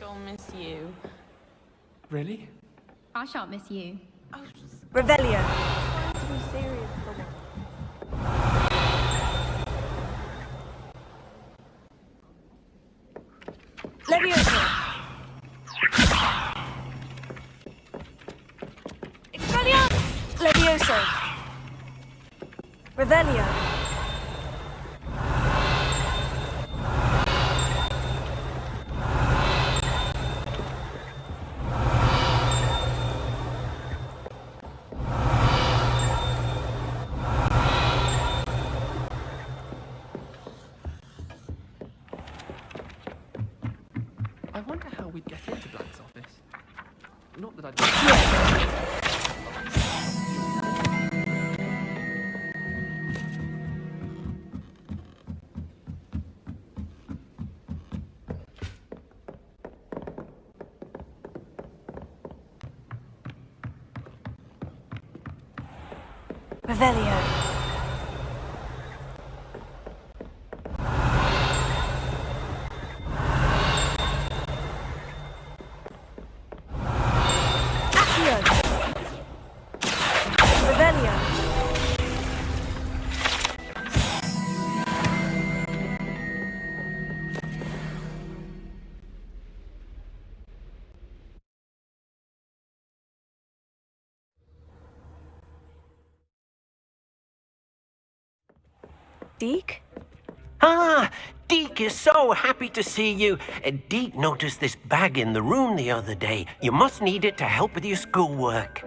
shall miss you. Really? I shan't miss you. Revelio. To be serious for once. Levioso. Expelliarmus. Levioso. Revelio. I wonder how we'd get into Black's office. Not that I'd... Revelio. Accio. Revelio. Deke? Ah, Deke is so happy to see you. Deke noticed this bag in the room the other day. You must need it to help with your schoolwork.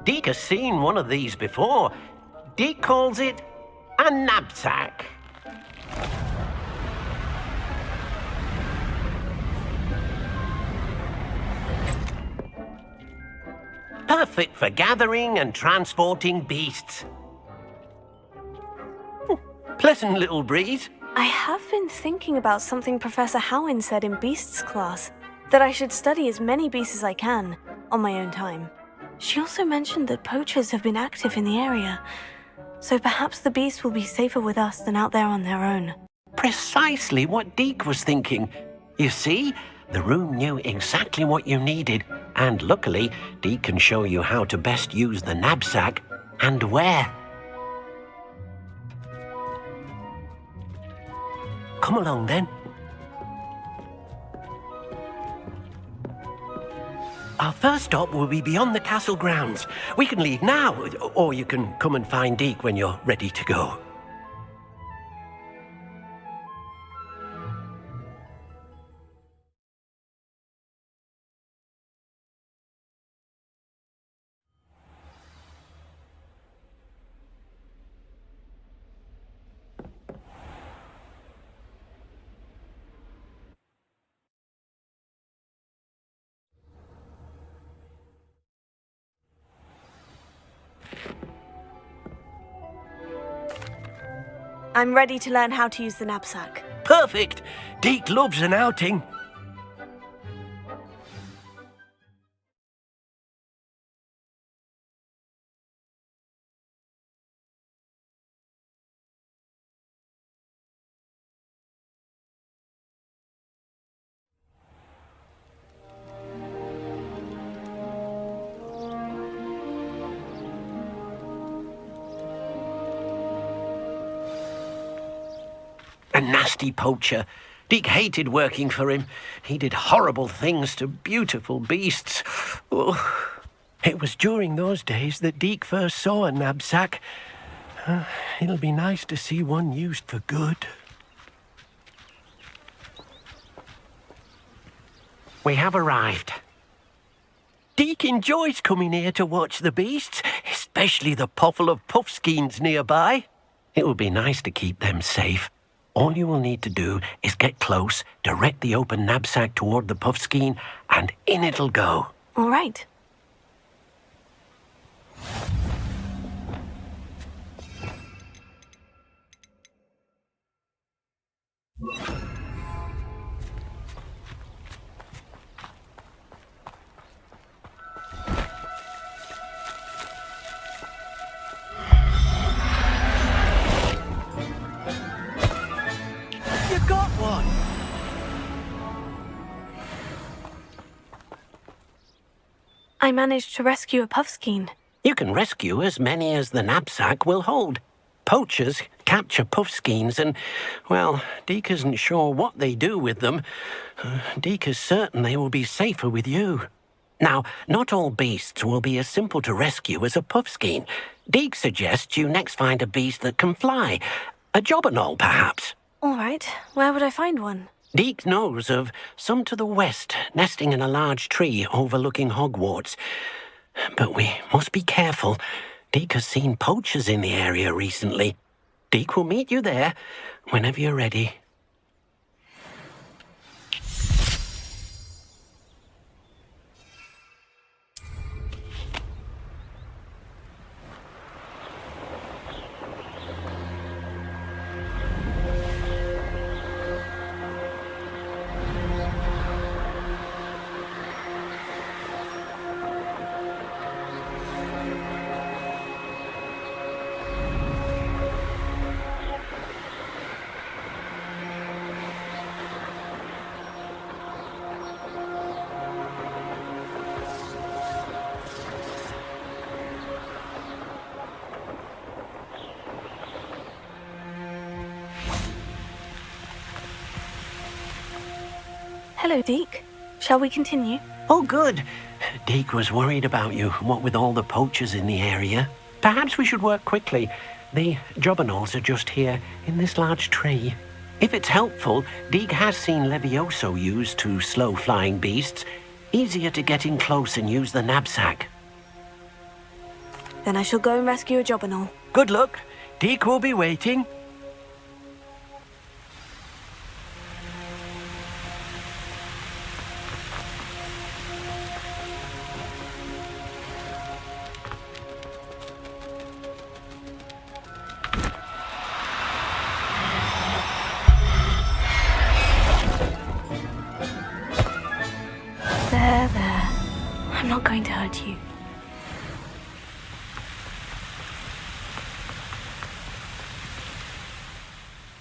Deke has seen one of these before. Deke calls it a knapsack. Perfect for gathering and transporting beasts. Pleasant little breeze. I have been thinking about something Professor Howin said in Beasts class, that I should study as many beasts as I can, on my own time. She also mentioned that poachers have been active in the area, so perhaps the beasts will be safer with us than out there on their own. Precisely what Deke was thinking. You see, the room knew exactly what you needed, and luckily, Deke can show you how to best use the knapsack and where. Come along then. Our first stop will be beyond the castle grounds. We can leave now, or you can come and find Deke when you're ready to go. I'm ready to learn how to use the knapsack. Perfect! Deke loves an outing. A nasty poacher. Deke hated working for him. He did horrible things to beautiful beasts. Oh. It was during those days that Deke first saw a knapsack. It'll be nice to see one used for good. We have arrived. Deke enjoys coming here to watch the beasts, especially the potful of puffskeins nearby. It will be nice to keep them safe. All you will need to do is get close, direct the open knapsack toward the puffskein, and in it'll go. All right. You got one! I managed to rescue a puffskein. You can rescue as many as the knapsack will hold. Poachers capture puffskeins and, well, Deke isn't sure what they do with them. Deke is certain they will be safer with you. Now, not all beasts will be as simple to rescue as a puffskein. Deke suggests you next find a beast that can fly. A jobberknoll, perhaps. All right, where would I find one? Deke knows of some to the west, nesting in a large tree overlooking Hogwarts. But we must be careful. Deke has seen poachers in the area recently. Deke will meet you there whenever you're ready. Hello, Deke. Shall we continue? Oh, good. Deke was worried about you, what with all the poachers in the area. Perhaps we should work quickly. The jobberknolls are just here, in this large tree. If it's helpful, Deke has seen Levioso used to slow flying beasts. Easier to get in close and use the knapsack. Then I shall go and rescue a jobberknoll. Good luck. Deke will be waiting. There. I'm not going to hurt you.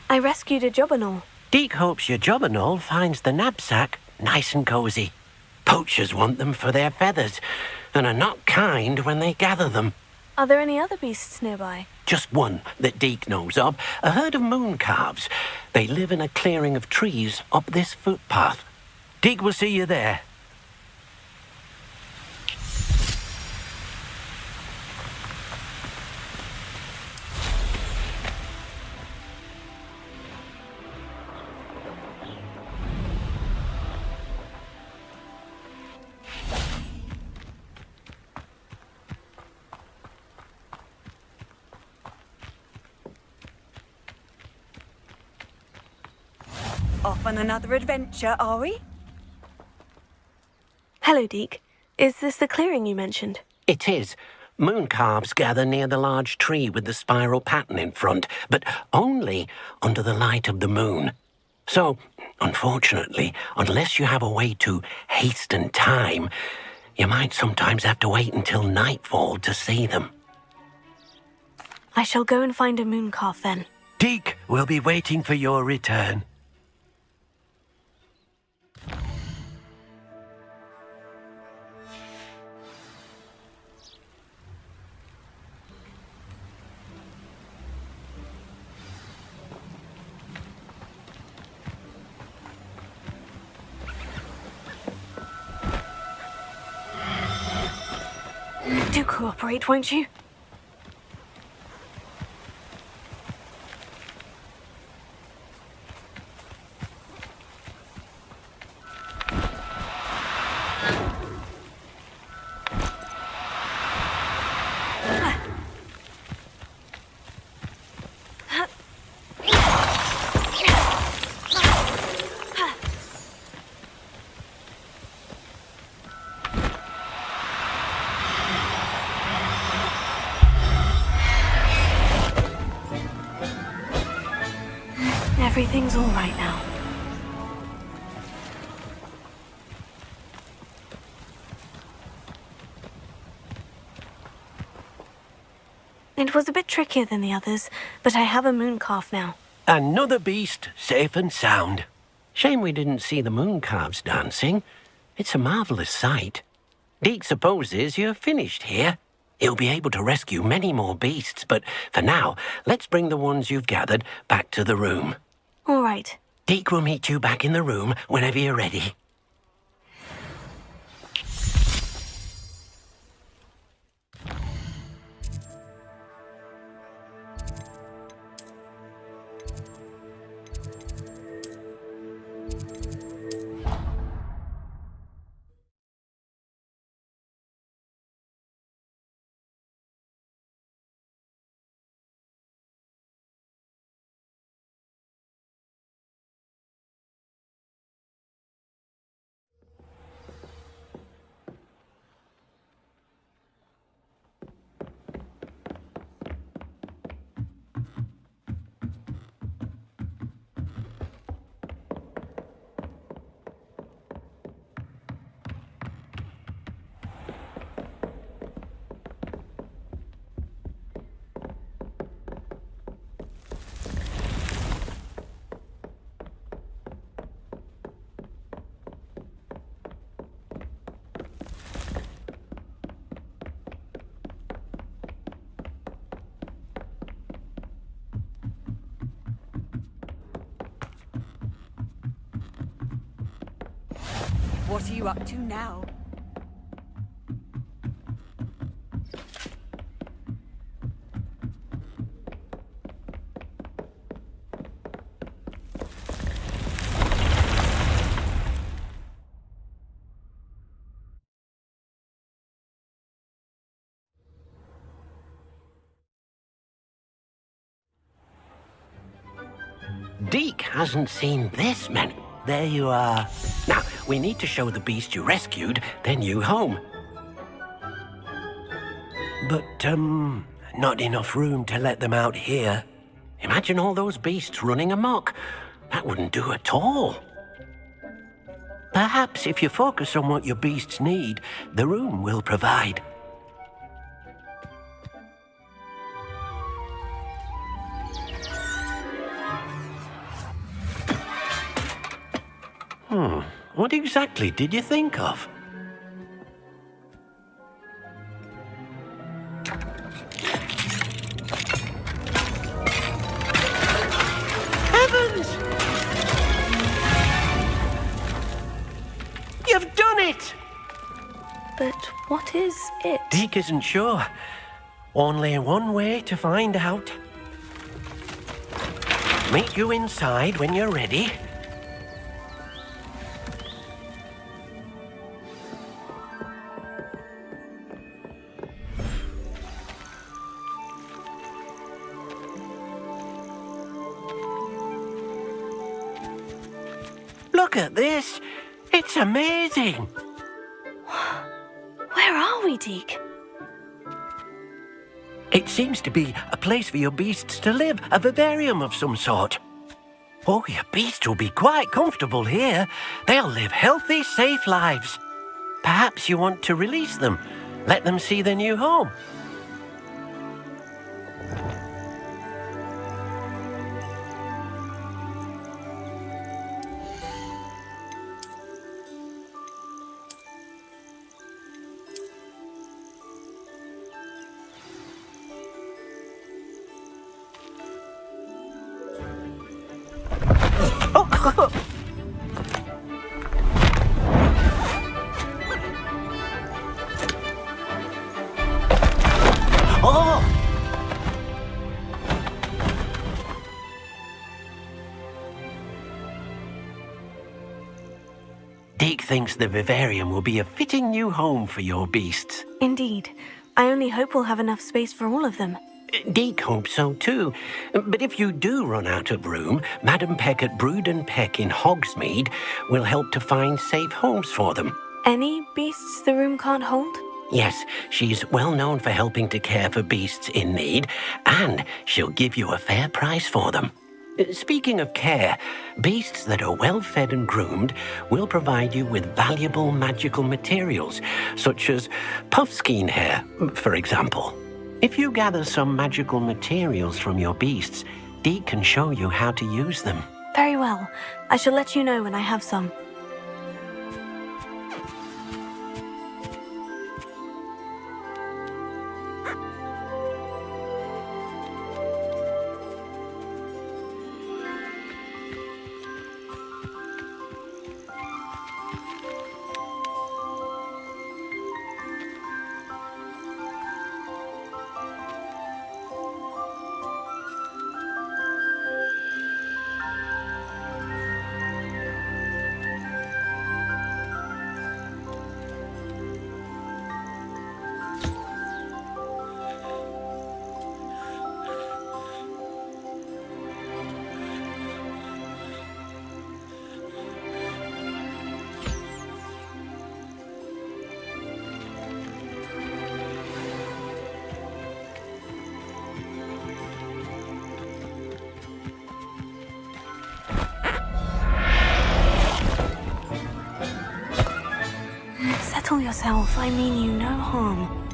I rescued a jobberknoll. Deke hopes your jobberknoll finds the knapsack nice and cozy. Poachers want them for their feathers, and are not kind when they gather them. Are there any other beasts nearby? Just one that Deke knows of, a herd of moon calves. They live in a clearing of trees up this footpath. Deke will see you there. Off on another adventure, are we? Hello, Deke. Is this the clearing you mentioned? It is. Moon calves gather near the large tree with the spiral pattern in front, but only under the light of the moon. So, unfortunately, unless you have a way to hasten time, you might sometimes have to wait until nightfall to see them. I shall go and find a moon calf then. Deke will be waiting for your return. Do cooperate, won't you? Everything's all right now. It was a bit trickier than the others, but I have a moon calf now. Another beast, safe and sound. Shame we didn't see the moon calves dancing. It's a marvelous sight. Deke supposes you're finished here. He'll be able to rescue many more beasts, but for now, let's bring the ones you've gathered back to the room. All right. Deke will meet you back in the room whenever you're ready. What are you up to now? Deke hasn't seen this man. There you are. Now, we need to show the beast you rescued their new home. But, not enough room to let them out here. Imagine all those beasts running amok. That wouldn't do at all. Perhaps if you focus on what your beasts need, the room will provide. What exactly did you think of? Heavens! You've done it! But what is it? Deke isn't sure. Only one way to find out. Meet you inside when you're ready. Look at this. It's amazing. Where are we, Deke? It seems to be a place for your beasts to live, a vivarium of some sort. Oh, your beasts will be quite comfortable here. They'll live healthy, safe lives. Perhaps you want to release them, let them see their new home. Oh! Deke thinks the vivarium will be a fitting new home for your beasts. Indeed. I only hope we'll have enough space for all of them. Deke hopes so too. But if you do run out of room, Madam Peck at Brood and Peck in Hogsmeade will help to find safe homes for them. Any beasts the room can't hold? Yes, she's well known for helping to care for beasts in need, and she'll give you a fair price for them. Speaking of care, beasts that are well fed and groomed will provide you with valuable magical materials, such as puffskein hair, for example. If you gather some magical materials from your beasts, Deke can show you how to use them. Very well. I shall let you know when I have some. Settle yourself. I mean you no harm.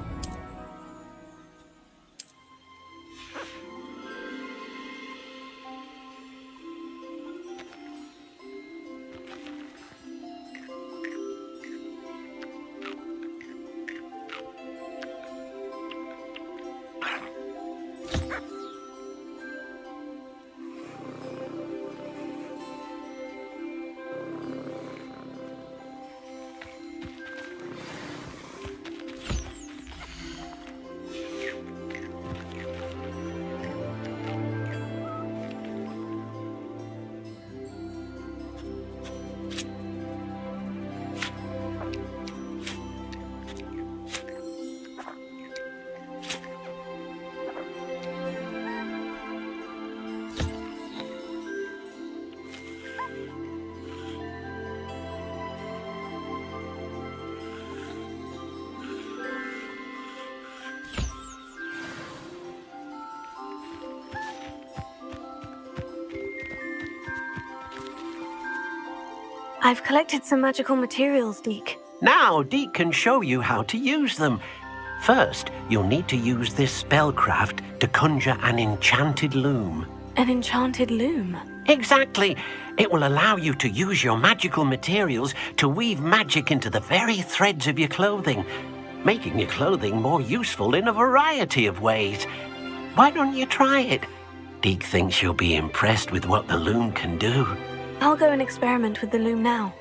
I've collected some magical materials, Deke. Now, Deke can show you how to use them. First, you'll need to use this spellcraft to conjure an enchanted loom. An enchanted loom? Exactly. It will allow you to use your magical materials to weave magic into the very threads of your clothing, making your clothing more useful in a variety of ways. Why don't you try it? Deke thinks you'll be impressed with what the loom can do. I'll go and experiment with the loom now.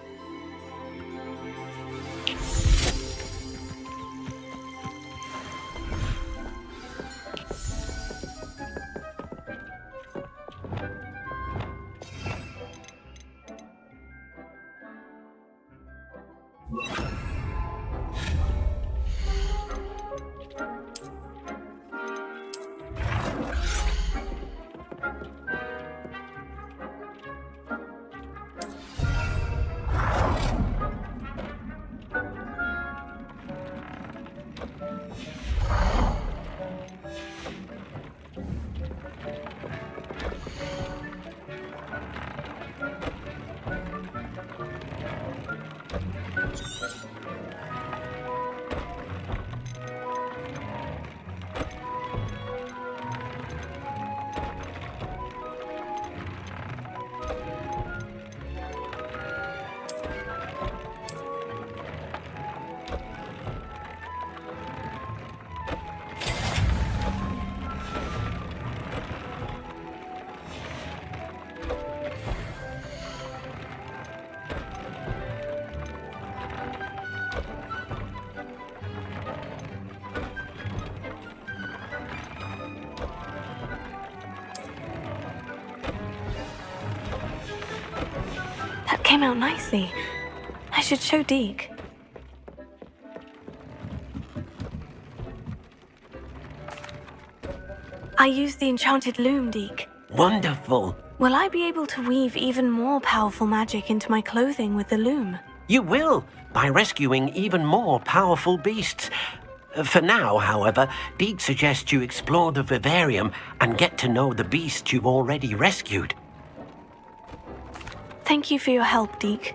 Came out nicely. I should show Deke. I used the enchanted loom, Deke. Wonderful. Will I be able to weave even more powerful magic into my clothing with the loom? You will, by rescuing even more powerful beasts. For now, however, Deke suggests you explore the vivarium and get to know the beasts you've already rescued. Thank you for your help, Deke.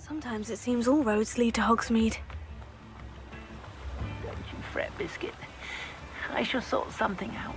Sometimes it seems all roads lead to Hogsmeade. Don't you fret, Biscuit. I shall sort something out.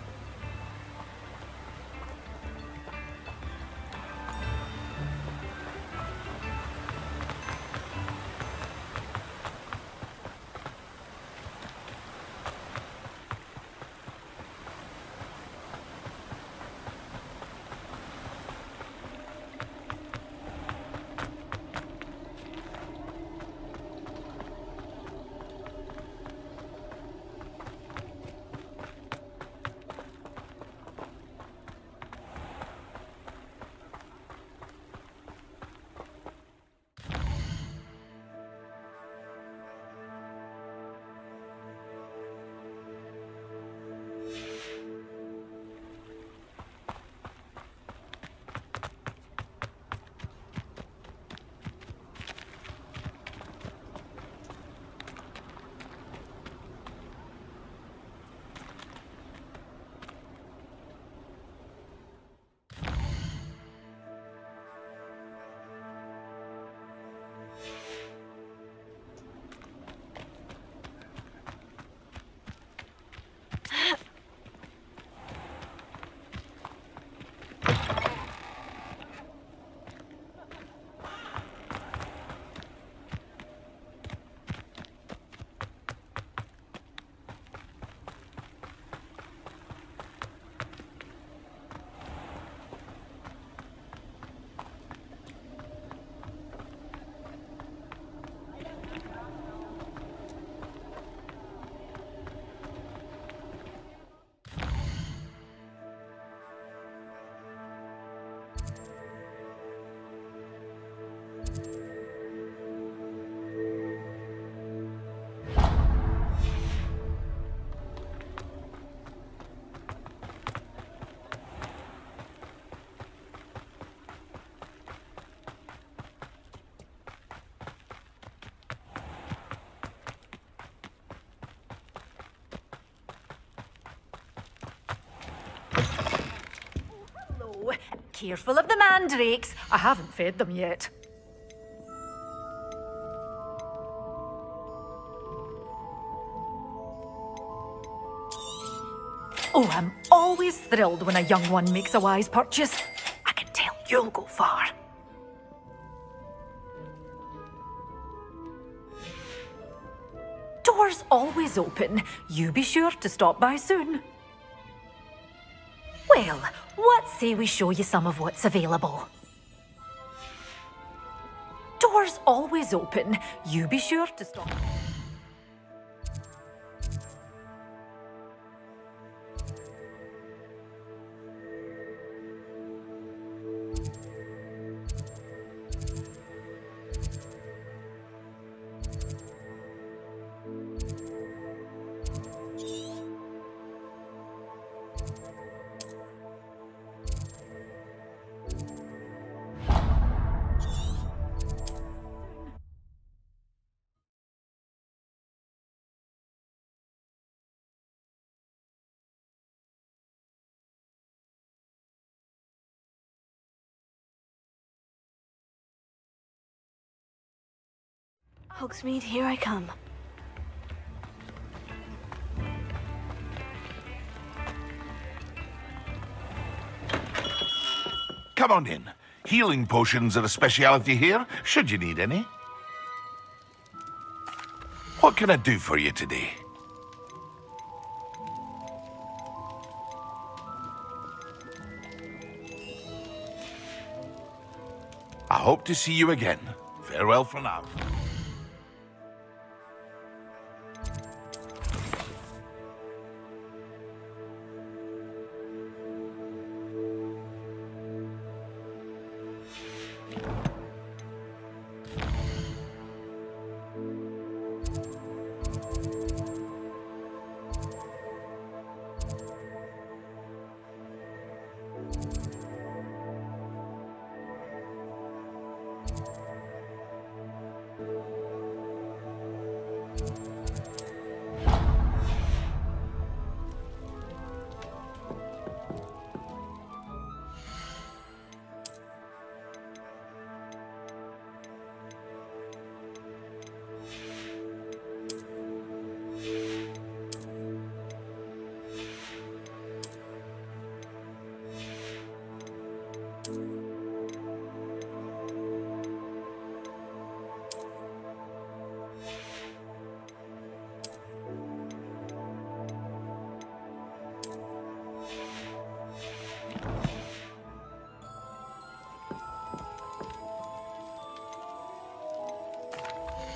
Hello. Careful of the mandrakes. I haven't fed them yet. Oh, I'm always thrilled when a young one makes a wise purchase. I can tell you'll go far. Doors always open. You be sure to stop by soon. Well, what say we show you some of what's available? Doors always open. You be sure to stop. Hogsmeade, here I come. Come on in. Healing potions are a speciality here, should you need any. What can I do for you today? I hope to see you again. Farewell for now.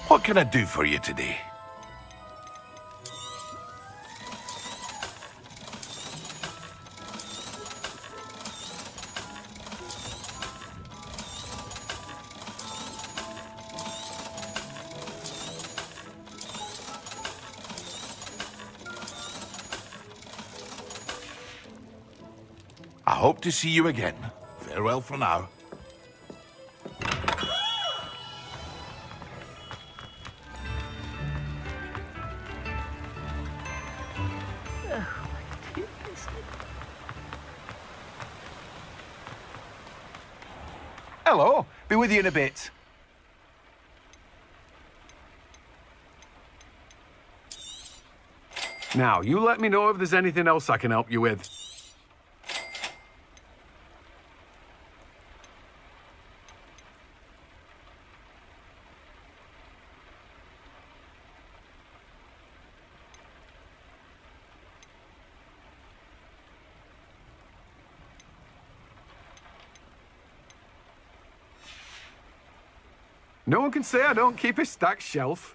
What can I do for you today? I hope to see you again. Farewell for now. Hello. Be with you in a bit. Now, you let me know if there's anything else I can help you with. No one can say I don't keep a stacked shelf.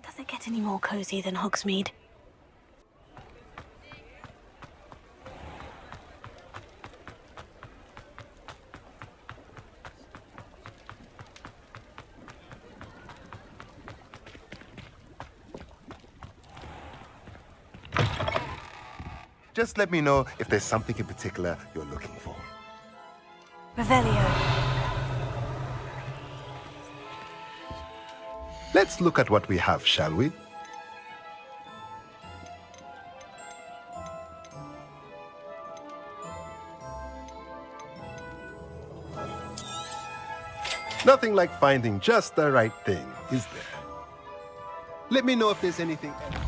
Does it get any more cozy than Hogsmeade? Just let me know if there's something in particular you're looking for. Revelio. Let's look at what we have, shall we? Nothing like finding just the right thing, is there? Let me know if there's anything else.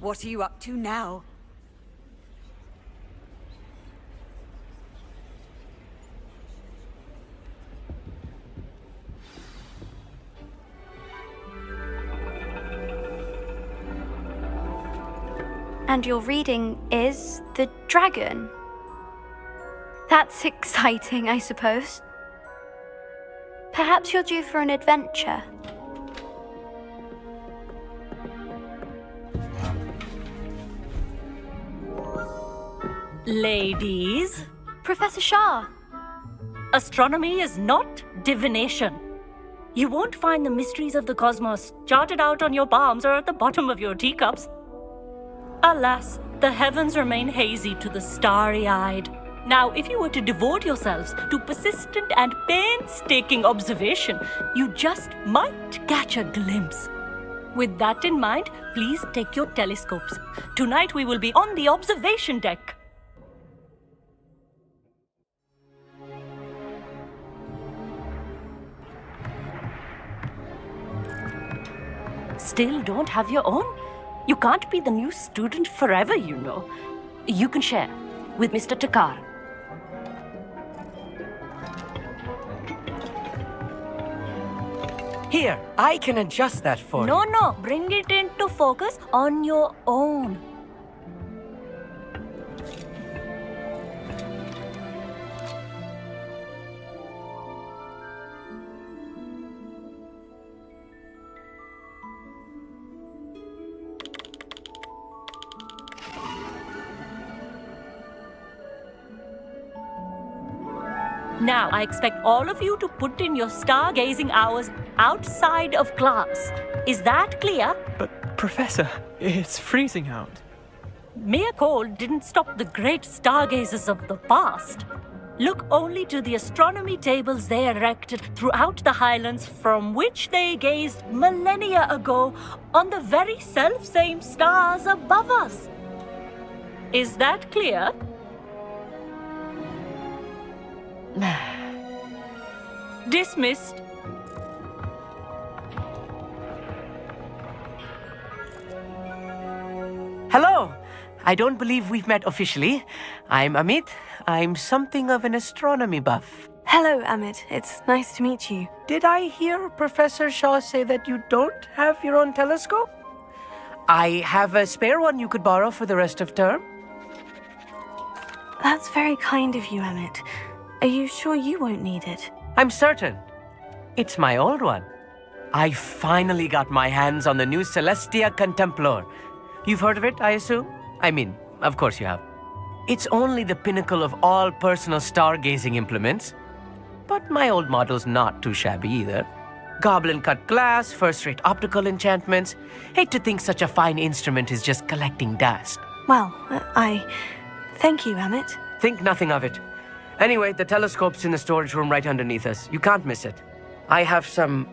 What are you up to now? And your reading is The Dragon. That's exciting, I suppose. Perhaps you're due for an adventure. Ladies, Professor Shah. astronomy is not divination. You won't find the mysteries of the cosmos charted out on your palms or at the bottom of your teacups. Alas, the heavens remain hazy to the starry-eyed. Now, if you were to devote yourselves to persistent and painstaking observation, you just might catch a glimpse. With that in mind, please take your telescopes. Tonight we will be on the observation deck. Still don't have your own? You can't be the new student forever, you know. You can share with Mr. Takar. Here, I can adjust that for you. No, bring it into focus on your own. Now, I expect all of you to put in your stargazing hours outside of class. Is that clear? But, Professor, it's freezing out. Mere cold didn't stop the great stargazers of the past. Look only to the astronomy tables they erected throughout the highlands from which they gazed millennia ago on the very self-same stars above us. Is that clear? Dismissed. Hello! I don't believe we've met officially. I'm Amit. I'm something of an astronomy buff. Hello, Amit. It's nice to meet you. Did I hear Professor Shaw say that you don't have your own telescope? I have a spare one you could borrow for the rest of term. That's very kind of you, Amit. Are you sure you won't need it? I'm certain. It's my old one. I finally got my hands on the new Celestia Contemplar. You've heard of it, I assume? I mean, of course you have. It's only the pinnacle of all personal stargazing implements. But my old model's not too shabby either. Goblin-cut glass, first-rate optical enchantments. Hate to think such a fine instrument is just collecting dust. Well, thank you, Amit. Think nothing of it. Anyway, the telescope's in the storage room right underneath us. You can't miss it. I have some,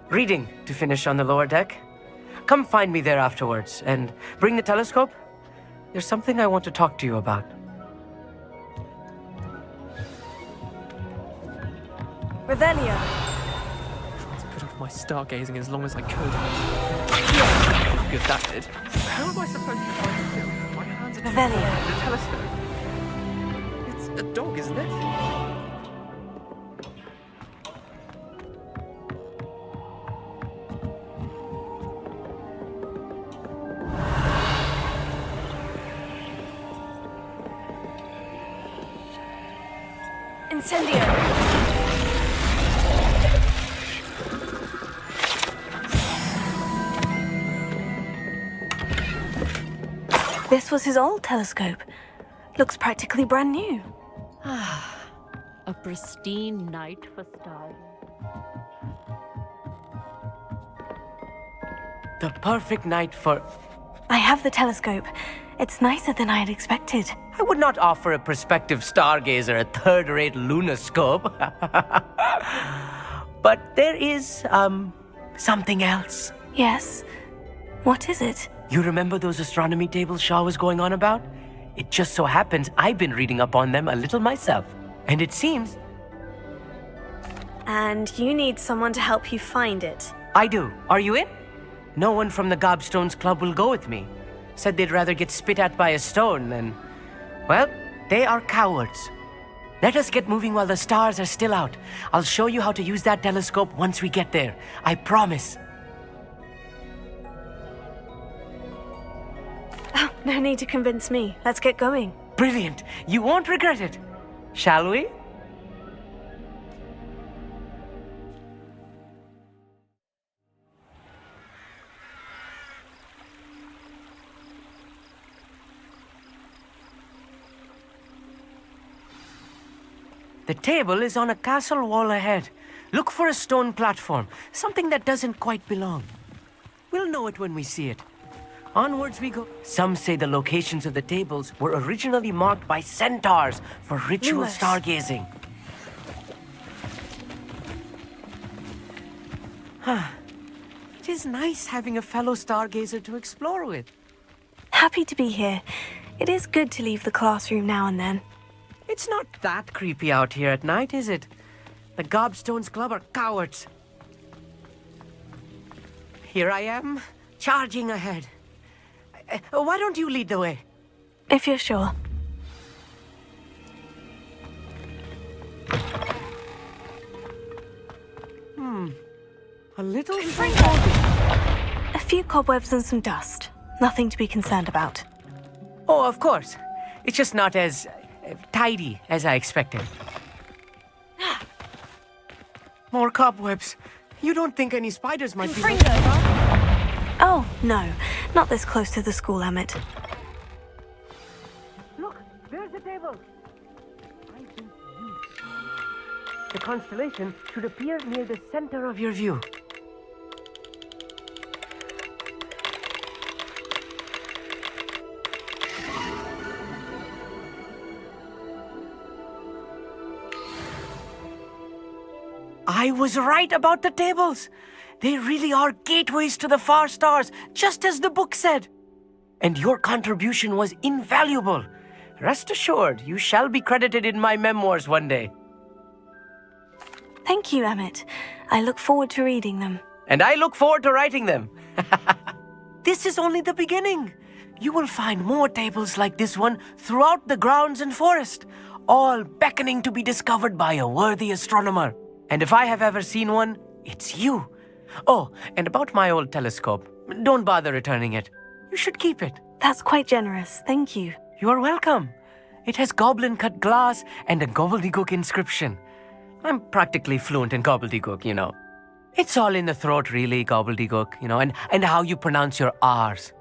reading to finish on the lower deck. Come find me there afterwards, and bring the telescope. There's something I want to talk to you about. Revelio. Tried to put off my stargazing as long as I could. Yeah, good that did. How am I supposed to find the film? My hands are too Revelio. hot. The telescope. It's a dog, isn't it? Incendio. This was his old telescope. Looks practically brand new. A pristine night for stars. The perfect night for... I have the telescope. It's nicer than I had expected. I would not offer a prospective stargazer a third-rate lunoscope. But there is, something else. Yes? What is it? You remember those astronomy tables Shaw was going on about? It just so happens I've been reading up on them a little myself. And it seems... And you need someone to help you find it. I do. Are you in? No one from the Gobstones Club will go with me. Said they'd rather get spit at by a stone than... Well, they are cowards. Let us get moving while the stars are still out. I'll show you how to use that telescope once we get there. I promise. Oh, no need to convince me. Let's get going. Brilliant. You won't regret it. Shall we? The table is on a castle wall ahead. Look for a stone platform, something that doesn't quite belong. We'll know it when we see it. Onwards we go. Some say the locations of the tables were originally marked by centaurs for ritual Lumos. stargazing. It is nice having a fellow stargazer to explore with. Happy to be here. It is good to leave the classroom now and then. It's not that creepy out here at night, is it? The Gobstones Club are cowards. Here I am, charging ahead. Why don't you lead the way? If you're sure. A little... A few cobwebs and some dust. Nothing to be concerned about. Oh, of course. It's just not as tidy as I expected. More cobwebs. You don't think any spiders might be... Oh, no. Not this close to the school, Emmett. Look, there's the table. I think you... The constellation should appear near the center of your view. I was right about the tables. They really are gateways to the far stars, just as the book said. And your contribution was invaluable. Rest assured, you shall be credited in my memoirs one day. Thank you, Emmett. I look forward to reading them. And I look forward to writing them. This is only the beginning. You will find more tables like this one throughout the grounds and forest, all beckoning to be discovered by a worthy astronomer. And if I have ever seen one, it's you. Oh, and about my old telescope, don't bother returning it. You should keep it. That's quite generous. Thank you. You are welcome. It has goblin-cut glass and a gobbledygook inscription. I'm practically fluent in gobbledygook, you know. It's all in the throat, really, gobbledygook, you know, and how you pronounce your R's.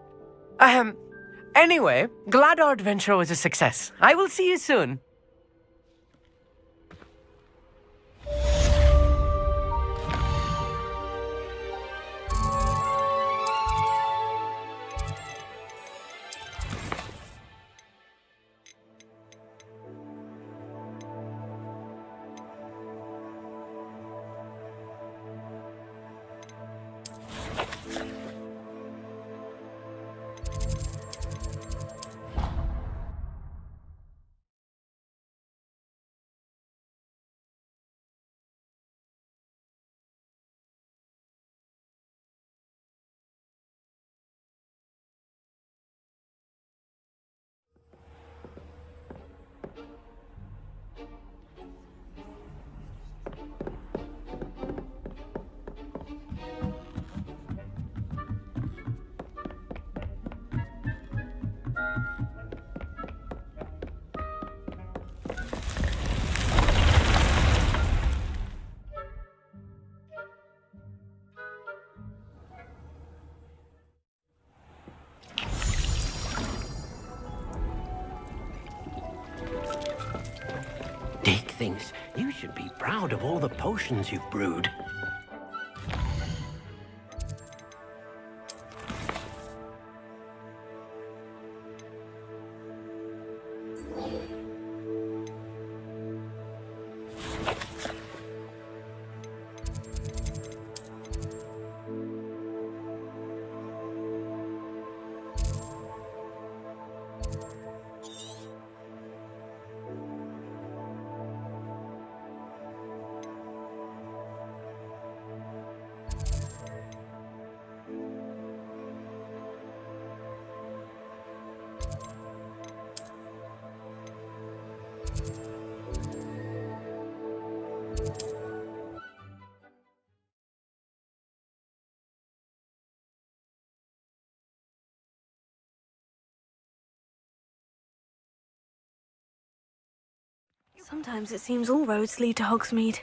Anyway, glad our adventure was a success. I will see you soon. Dick thinks you should be proud of all the potions you've brewed. Sometimes it seems all roads lead to Hogsmeade.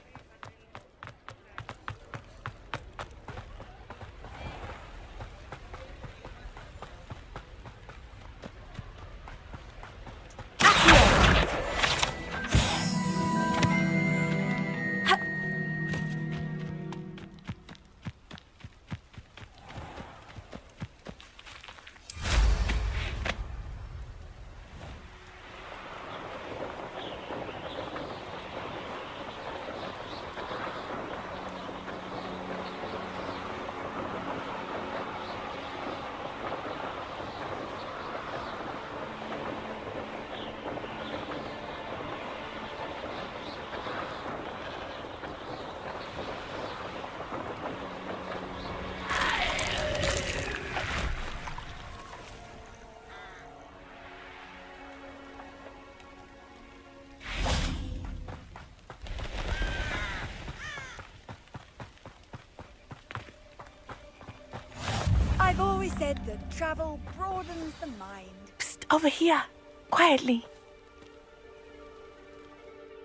I've always said that travel broadens the mind. Psst, over here. Quietly.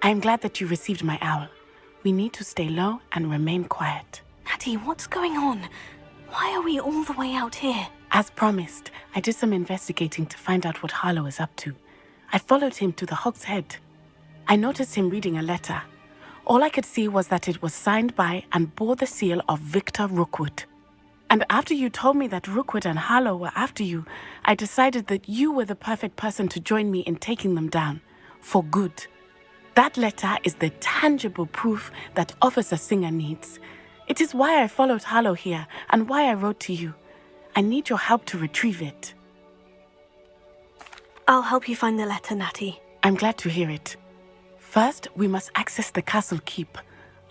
I am glad that you received my owl. We need to stay low and remain quiet. Natty, what's going on? Why are we all the way out here? As promised, I did some investigating to find out what Harlow is up to. I followed him to the Hog's Head. I noticed him reading a letter. All I could see was that it was signed by and bore the seal of Victor Rookwood. And after you told me that Rookwood and Harlow were after you, I decided that you were the perfect person to join me in taking them down. For good. That letter is the tangible proof that Officer Singer needs. It is why I followed Harlow here and why I wrote to you. I need your help to retrieve it. I'll help you find the letter, Natty. I'm glad to hear it. First, we must access the castle keep.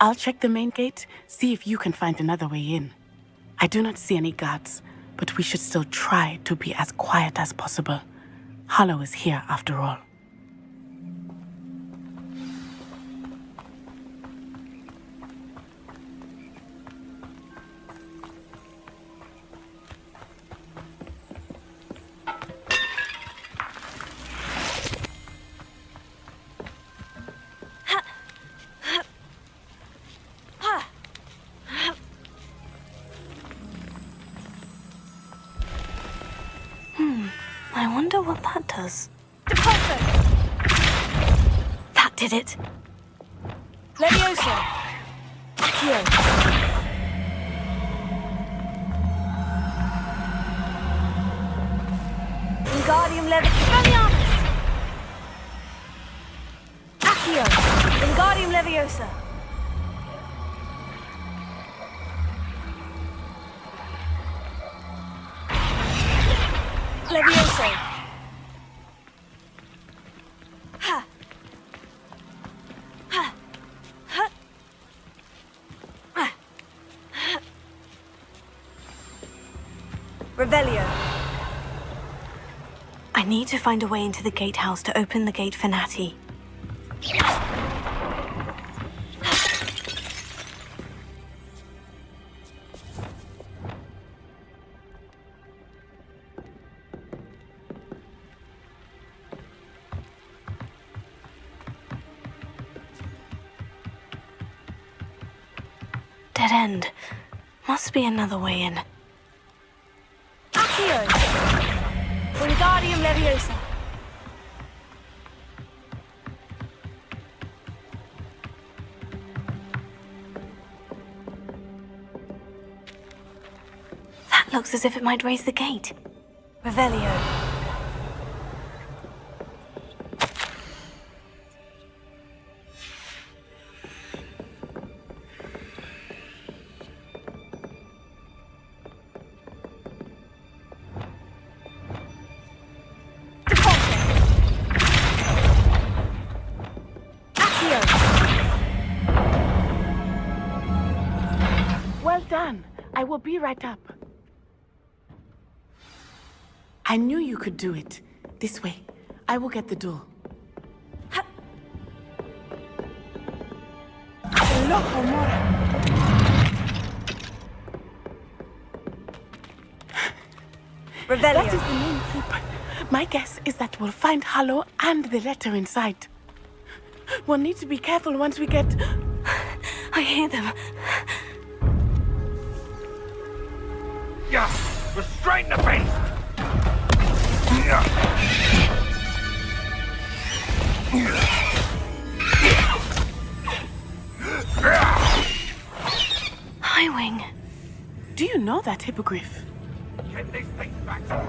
I'll check the main gate, see if you can find another way in. I do not see any guards, but we should still try to be as quiet as possible. Harlow is here after all. I wonder what that does. Deposit! That did it. Leviosa! Accio! Wingardium Leviosa! Accio! Wingardium Leviosa! Revelio. I need to find a way into the gatehouse to open the gate for Natty. Dead end. Must be another way in. Accio! Wingardium Leviosa. That looks as if it might raise the gate. Revelio. Well done. I will be right up. I knew you could do it. This way. I will get the door. Loco, Mora. That is the main keep. My guess is that we'll find Hollow and the letter inside. We'll need to be careful once we get... I hear them. Yeah, restrain the beast! Highwing. Do you know that hippogriff? Get these things back now!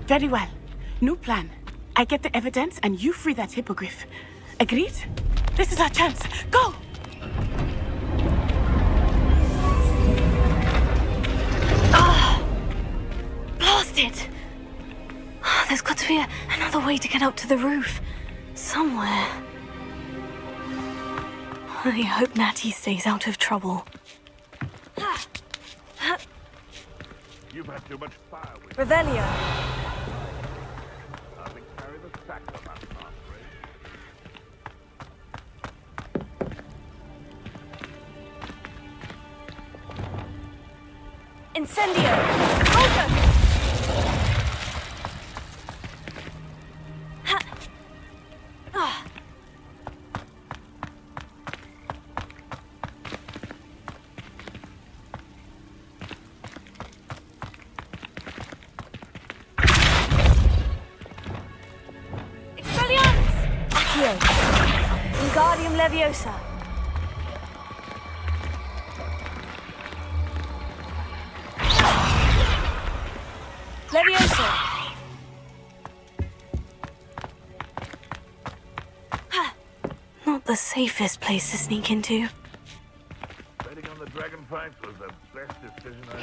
Very well. New plan. I get the evidence and you free that hippogriff. Agreed? This is our chance. Go! Blasted! There's got to be another way to get up to the roof. Somewhere. I hope Natty stays out of trouble. You've had too much fire with Revelio. I think carry the sack on that path, Incendio! Mobo! Expelliarmus! Accio! Wingardium Leviosa! Leviosa! Not the safest place to sneak into. Betting on the dragon fight was the best decision I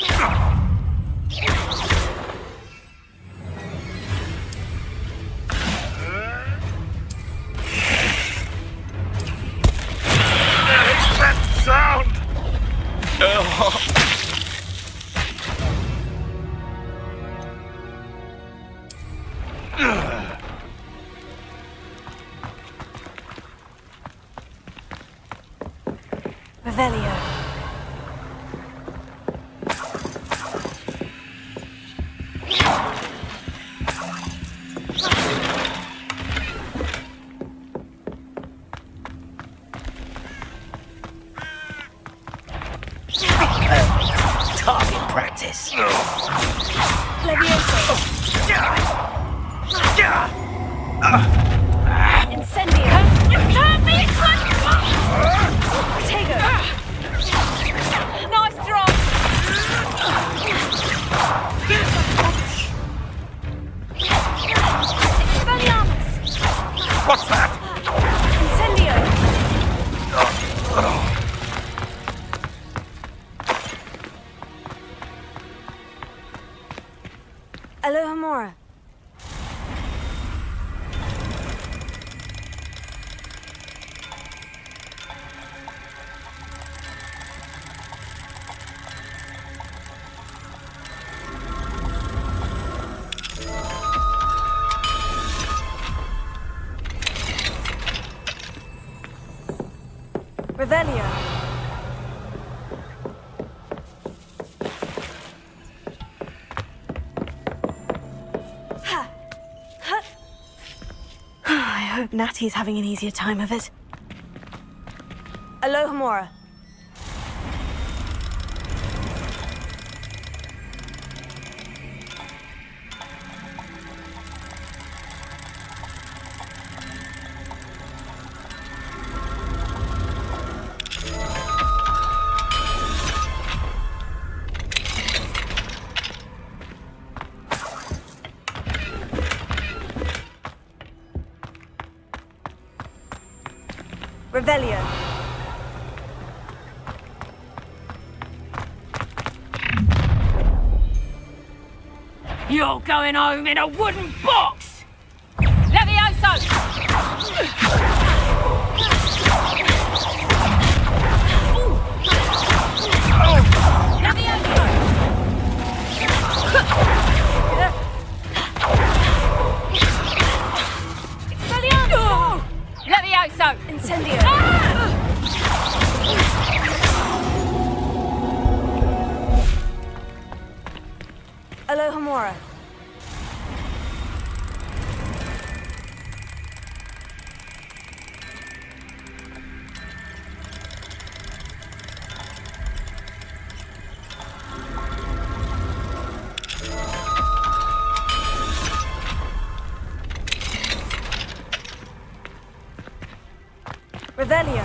that sound! Revelio. Target practice. Leviosa. Incendio. You can't be Protego. Nice drop. Expelliarmus. What's that? Incendio. Alohomora. Revelio. I hope Natty's having an easier time of it. Alohomora. Revelio. You're going home in a wooden box! Levioso! Levioso! Incendio! Alohomora. Revelio.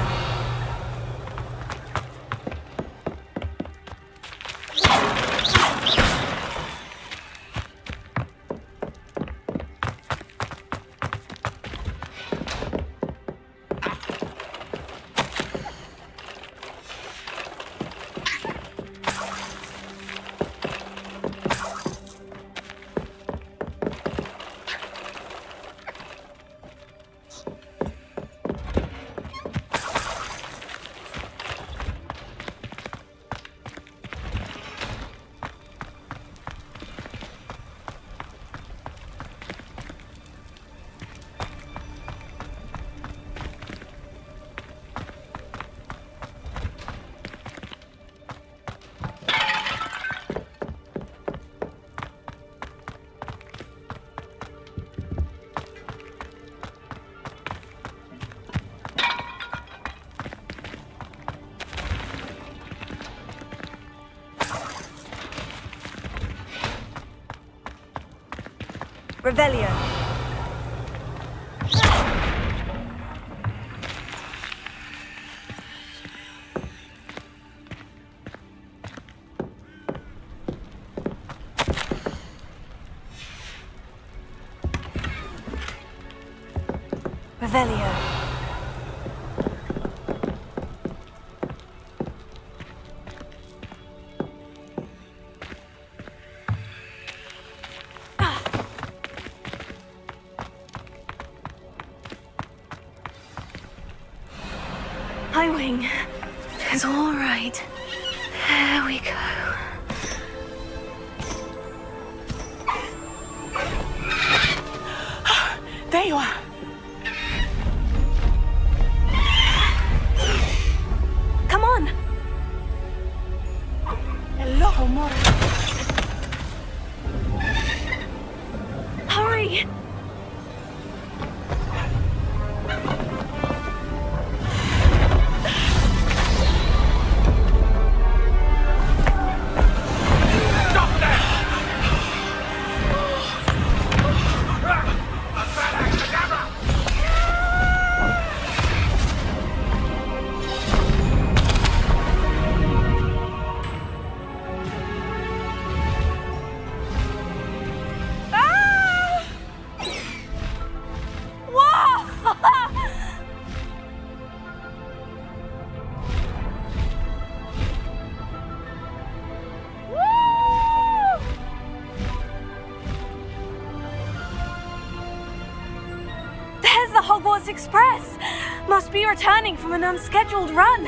Revelio. Revelio. My wing is all right. There we go. There you are. Come on. Hello, Mora. Hurry. There's the Hogwarts Express! Must be returning from an unscheduled run.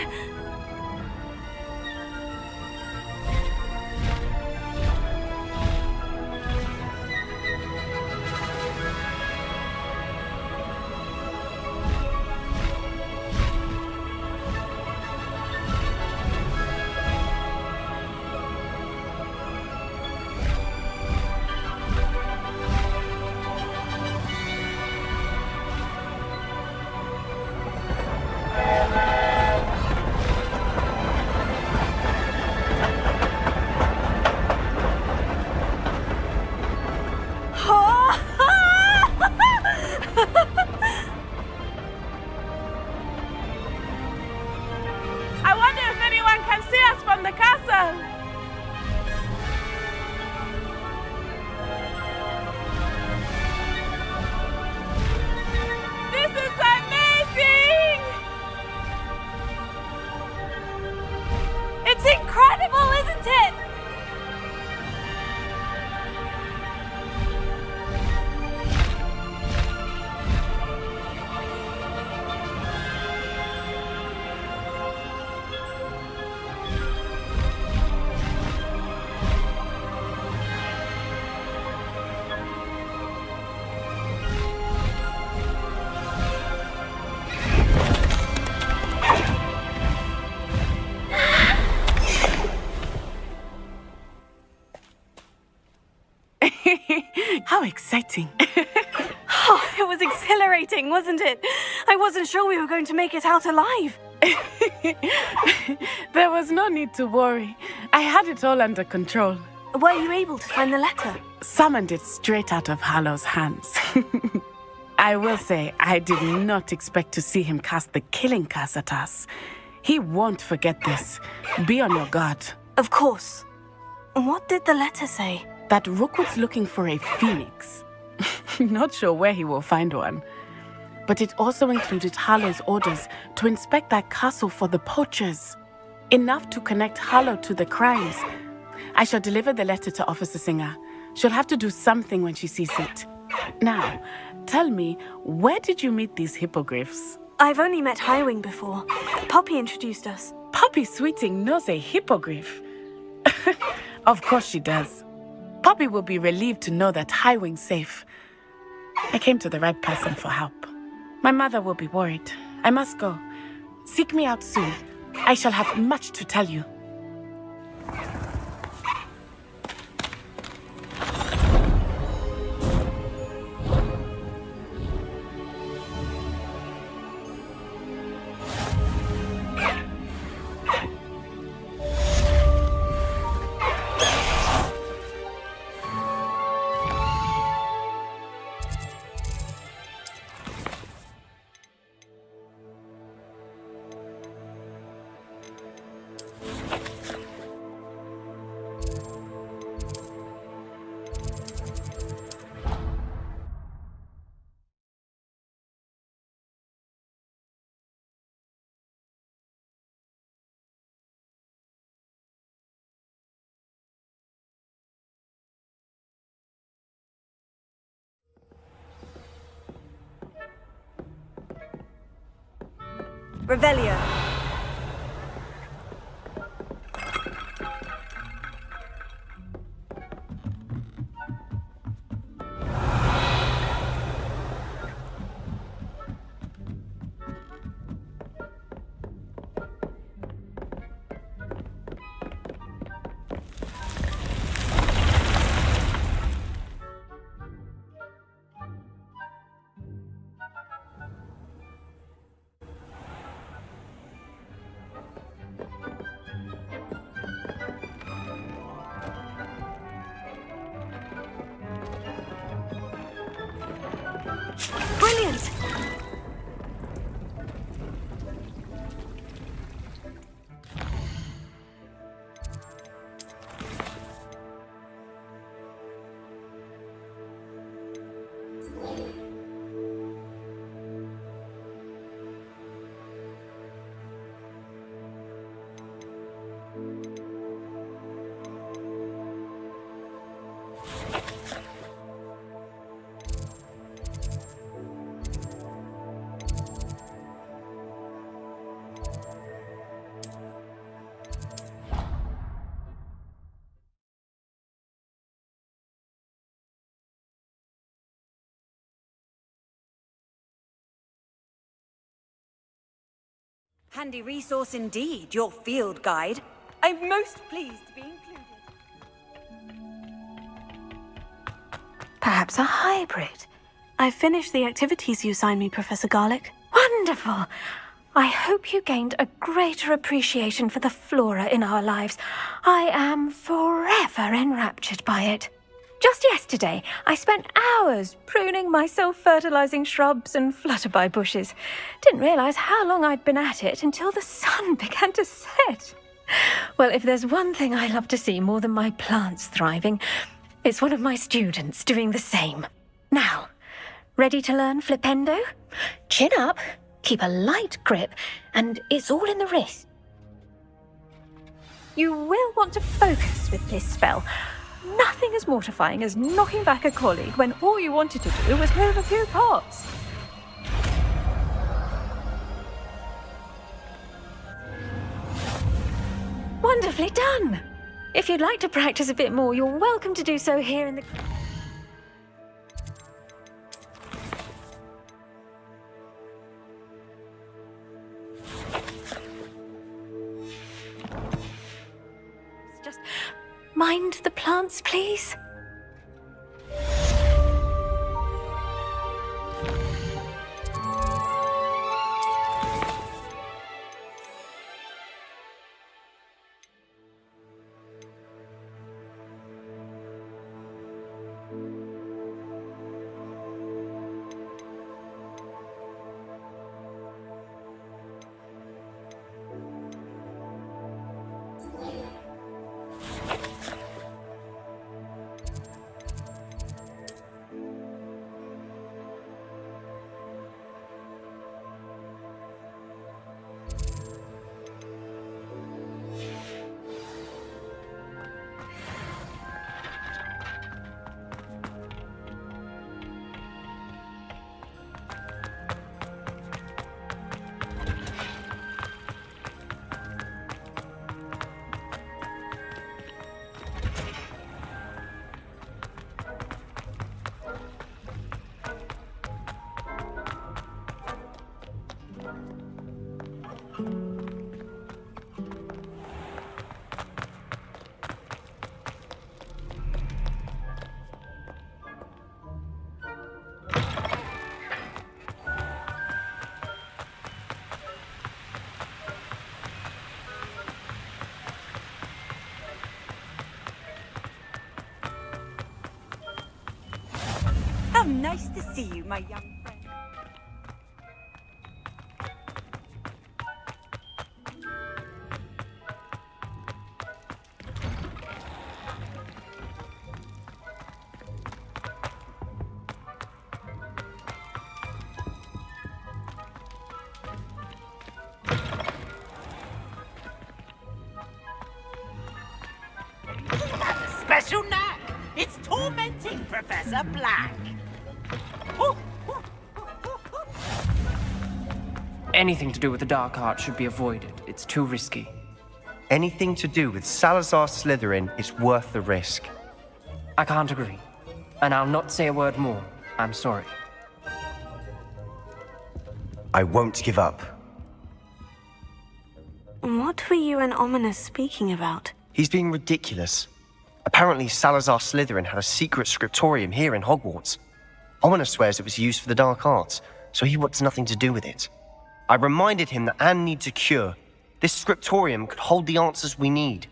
can see us from the castle! This is amazing! It's incredible, isn't it? How exciting. Oh, it was exhilarating, wasn't it? I wasn't sure we were going to make it out alive. There was no need to worry. I had it all under control. Were you able to find the letter? Summoned it straight out of Harlow's hands. I will say, I did not expect to see him cast the killing curse at us. He won't forget this. Be on your guard. Of course. What did the letter say? That Rookwood's looking for a phoenix. Not sure where he will find one. But it also included Harlow's orders to inspect that castle for the poachers. Enough to connect Harlow to the crimes. I shall deliver the letter to Officer Singer. She'll have to do something when she sees it. Now, tell me, where did you meet these hippogriffs? I've only met Highwing before. Poppy introduced us. Poppy Sweeting knows a hippogriff. Of course she does. Poppy will be relieved to know that Highwing's safe. I came to the right person for help. My mother will be worried. I must go. Seek me out soon. I shall have much to tell you. Revelio. Brilliant! Handy resource indeed, your field guide. I'm most pleased to be included. Perhaps a hybrid. I've finished the activities you assigned me, Professor Garlick. Wonderful! I hope you gained a greater appreciation for the flora in our lives. I am forever enraptured by it. Just yesterday, I spent hours pruning my self-fertilizing shrubs and flutterby bushes. Didn't realize how long I'd been at it until the sun began to set. Well, if there's one thing I love to see more than my plants thriving, it's one of my students doing the same. Now, ready to learn flipendo? Chin up, keep a light grip, and it's all in the wrist. You will want to focus with this spell. Nothing as mortifying as knocking back a colleague when all you wanted to do was move a few pots. Wonderfully done! If you'd like to practice a bit more, you're welcome to do so here in the... Just mind the plants, please. How nice to see you, my young friend. Special knack! It's tormenting Professor Black! Anything to do with the dark art should be avoided. It's too risky. Anything to do with Salazar Slytherin is worth the risk. I can't agree. And I'll not say a word more. I'm sorry. I won't give up. What were you and Ominous speaking about? He's being ridiculous. Apparently, Salazar Slytherin had a secret scriptorium here in Hogwarts. Ominous swears it was used for the dark arts, so he wants nothing to do with it. I reminded him that Anne needs a cure. This scriptorium could hold the answers we need.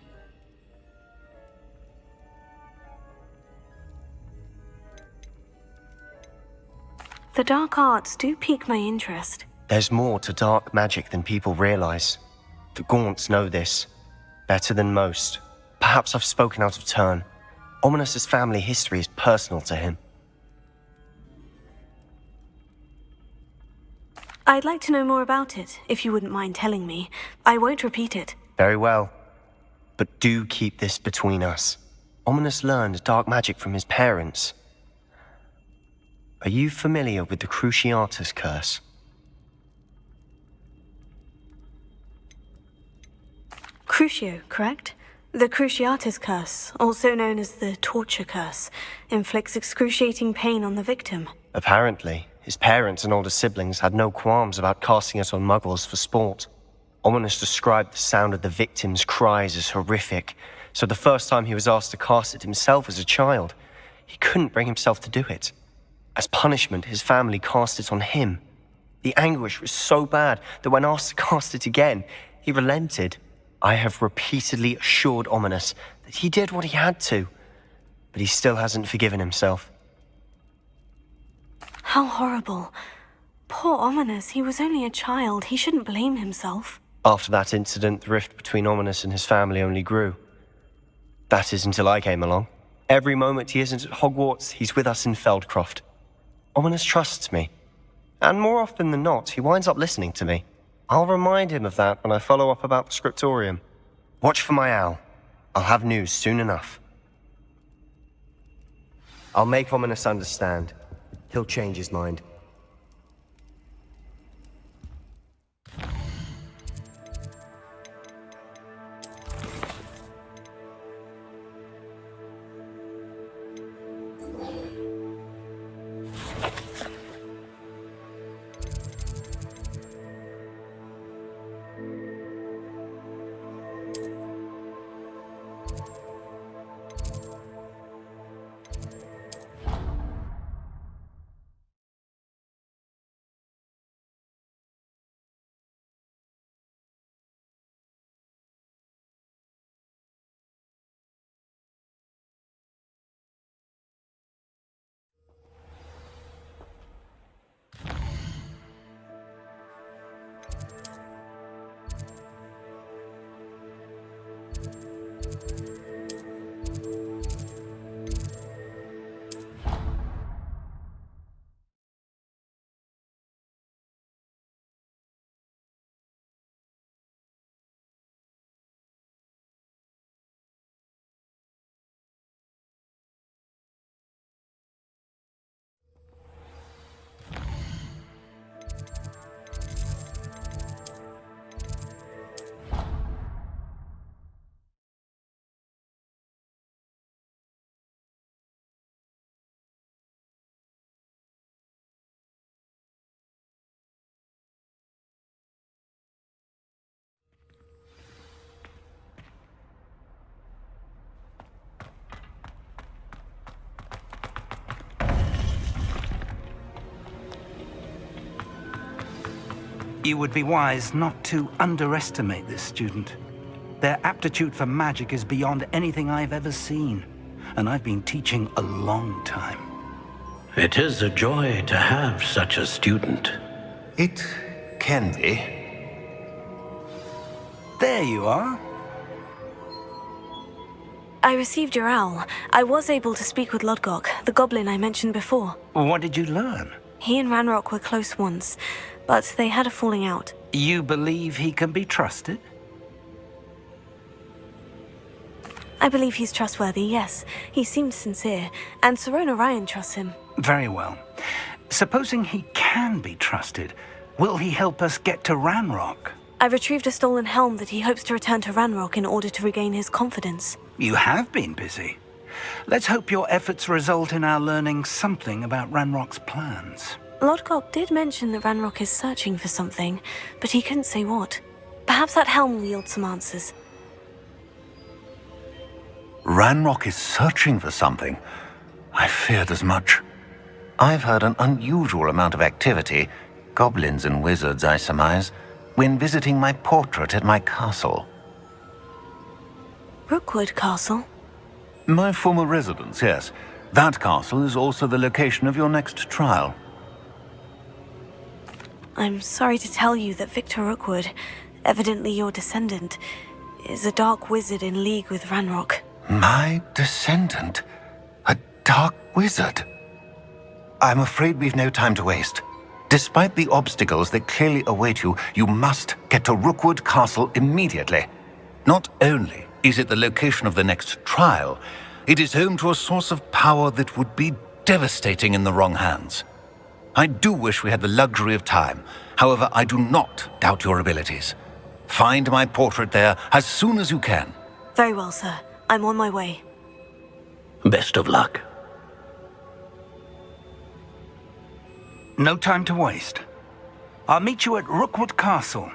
The dark arts do pique my interest. There's more to dark magic than people realize. The Gaunts know this. Better than most. Perhaps I've spoken out of turn. Ominous's family history is personal to him. I'd like to know more about it, if you wouldn't mind telling me. I won't repeat it. Very well. But do keep this between us. Ominous learned dark magic from his parents. Are you familiar with the Cruciatus Curse? Crucio, correct? The Cruciatus Curse, also known as the Torture Curse, inflicts excruciating pain on the victim. Apparently, his parents and older siblings had no qualms about casting it on muggles for sport. Ominous described the sound of the victim's cries as horrific, so the first time he was asked to cast it himself as a child, he couldn't bring himself to do it. As punishment, his family cast it on him. The anguish was so bad that when asked to cast it again, he relented. I have repeatedly assured Ominous that he did what he had to, but he still hasn't forgiven himself. How horrible. Poor Ominous, he was only a child. He shouldn't blame himself. After that incident, the rift between Ominous and his family only grew. That is until I came along. Every moment he isn't at Hogwarts, he's with us in Feldcroft. Ominous trusts me. And more often than not, he winds up listening to me. I'll remind him of that when I follow up about the scriptorium. Watch for my owl. I'll have news soon enough. I'll make Ominous understand. He'll change his mind. You would be wise not to underestimate this student. Their aptitude for magic is beyond anything I've ever seen, and I've been teaching a long time. It is a joy to have such a student. It can be. There you are. I received your owl. I was able to speak with Lodgok, the goblin I mentioned before. What did you learn? He and Ranrock were close once, but they had a falling out. You believe he can be trusted? I believe he's trustworthy, yes. He seems sincere, and Sirona Ryan trusts him. Very well. Supposing he can be trusted, will he help us get to Ranrock? I retrieved a stolen helm that he hopes to return to Ranrock in order to regain his confidence. You have been busy. Let's hope your efforts result in our learning something about Ranrock's plans. Lodgok did mention that Ranrock is searching for something, but he couldn't say what. Perhaps that helm will yield some answers. Ranrock is searching for something. I feared as much. I've heard an unusual amount of activity, goblins and wizards, I surmise, when visiting my portrait at my castle. Rookwood Castle? My former residence, yes. That castle is also the location of your next trial. I'm sorry to tell you that Victor Rookwood, evidently your descendant, is a dark wizard in league with Ranrock. My descendant? A dark wizard? I'm afraid we've no time to waste. Despite the obstacles that clearly await you, you must get to Rookwood Castle immediately. Not only is it the location of the next trial, it is home to a source of power that would be devastating in the wrong hands. I do wish we had the luxury of time. However, I do not doubt your abilities. Find my portrait there as soon as you can. Very well, sir. I'm on my way. Best of luck. No time to waste. I'll meet you at Rookwood Castle.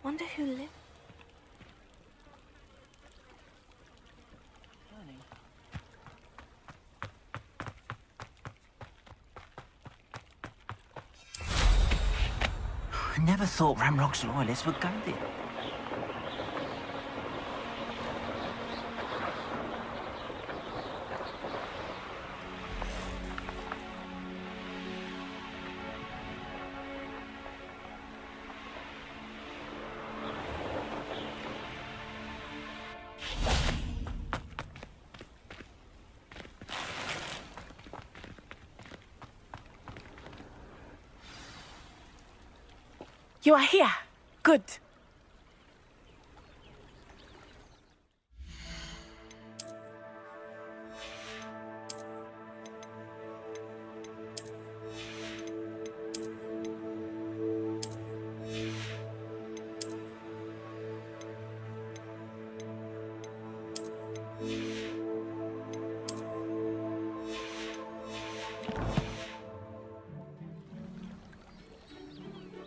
Wonder who lived. I never thought Ramrock's loyalists would go there. You are here. Good.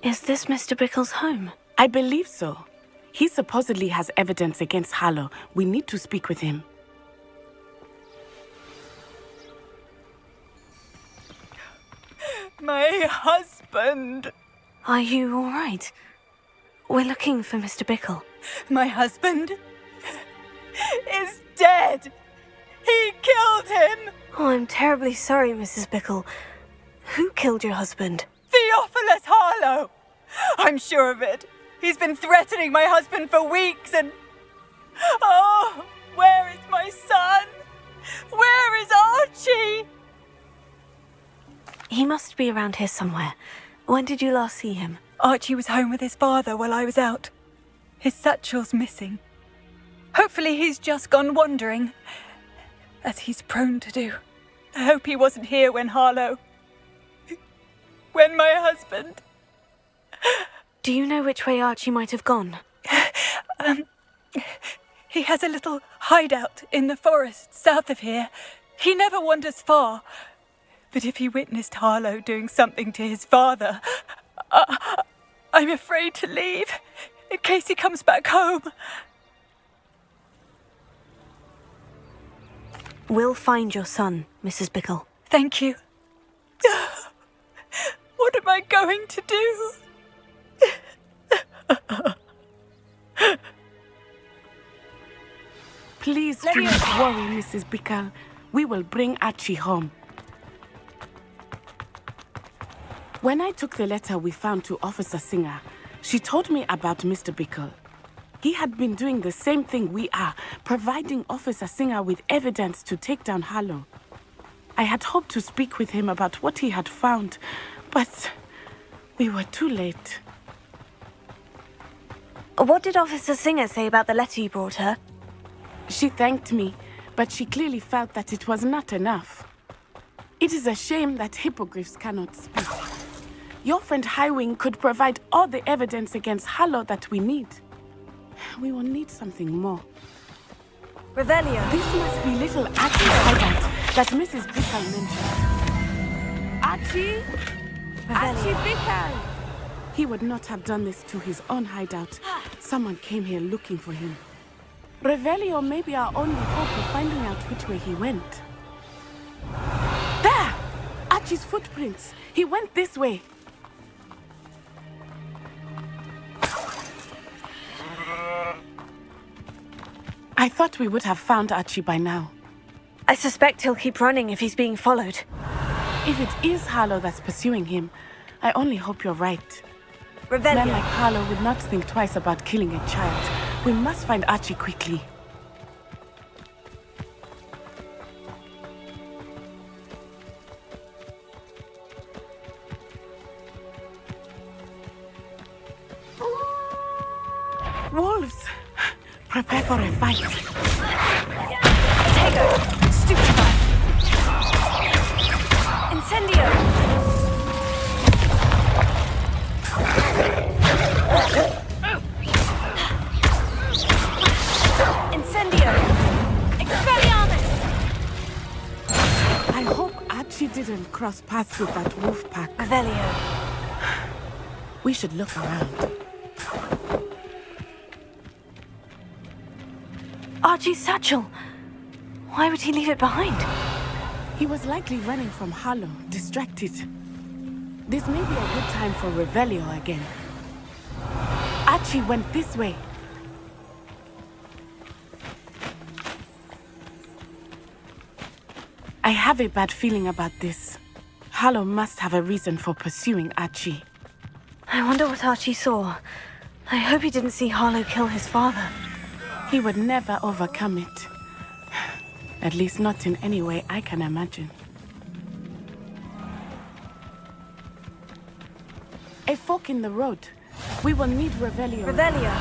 Is this Mr. Bickle's home? I believe so. He supposedly has evidence against Harlow. We need to speak with him. My husband. Are you all right? We're looking for Mr. Bickle. My husband is dead. He killed him. Oh, I'm terribly sorry, Mrs. Bickle. Who killed your husband? Theophilus Harlow. I'm sure of it. He's been threatening my husband for weeks and... Oh, where is my son? Where is Archie? He must be around here somewhere. When did you last see him? Archie was home with his father while I was out. His satchel's missing. Hopefully he's just gone wandering, as he's prone to do. I hope he wasn't here when Harlow... when my husband... Do you know which way Archie might have gone? He has a little hideout in the forest south of here. He never wanders far. But if he witnessed Harlow doing something to his father, I'm afraid to leave, in case he comes back home. We'll find your son, Mrs. Bickle. Thank you. What am I going to do? Please do not worry, Mrs. Bickle. We will bring Archie home. When I took the letter we found to Officer Singer, she told me about Mr. Bickle. He had been doing the same thing we are, providing Officer Singer with evidence to take down Harlow. I had hoped to speak with him about what he had found, but we were too late. What did Officer Singer say about the letter you brought her? She thanked me, but she clearly felt that it was not enough. It is a shame that hippogriffs cannot speak. Your friend Highwing could provide all the evidence against Harlow that we need. We will need something more. Revelio. This must be little Archie's hideout that Mrs. Bickle mentioned. Archie? Archie Bickle! He would not have done this to his own hideout. Someone came here looking for him. Revelio may be our only hope of finding out which way he went. There! Archie's footprints. He went this way. I thought we would have found Archie by now. I suspect he'll keep running if he's being followed. If it is Harlow that's pursuing him, I only hope you're right. Revelio. Men like Harlow would not think twice about killing a child, We must find Archie quickly. Wolves! Prepare for a fight. Tego! Stupefy! Incendio! Incendio! Expelliarmus! I hope Archie didn't cross paths with that wolf pack. Revelio. We should look around. Archie's satchel. Why would he leave it behind? He was likely running from Harlow, distracted. This may be a good time for Revelio again. Archie went this way. I have a bad feeling about this. Harlow must have a reason for pursuing Archie. I wonder what Archie saw. I hope he didn't see Harlow kill his father. He would never overcome it. At least not in any way I can imagine. A fork in the road. We will need Revelio. Revelio.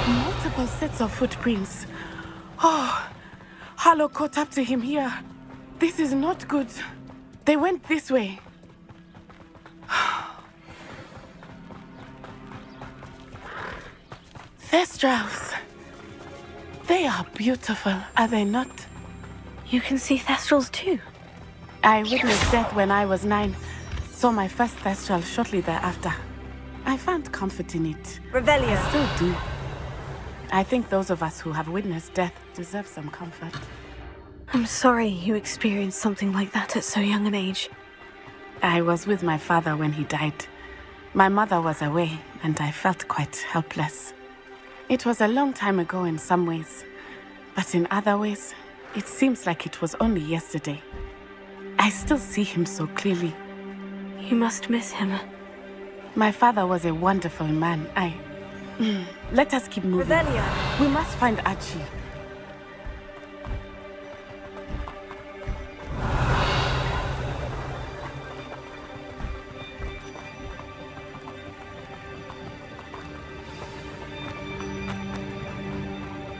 Multiple sets of footprints. Oh, Harlow caught up to him here. This is not good. They went this way. Thestrals. They are beautiful, are they not? You can see Thestrals too. I witnessed death when I was 9. Saw my first Thestral shortly thereafter. I found comfort in it. Revelio. I still do. I think those of us who have witnessed death deserve some comfort. I'm sorry you experienced something like that at so young an age. I was with my father when he died. My mother was away, and I felt quite helpless. It was a long time ago in some ways, but in other ways, it seems like it was only yesterday. I still see him so clearly. You must miss him. My father was a wonderful man. Let us keep moving. Revelio. We must find Archie.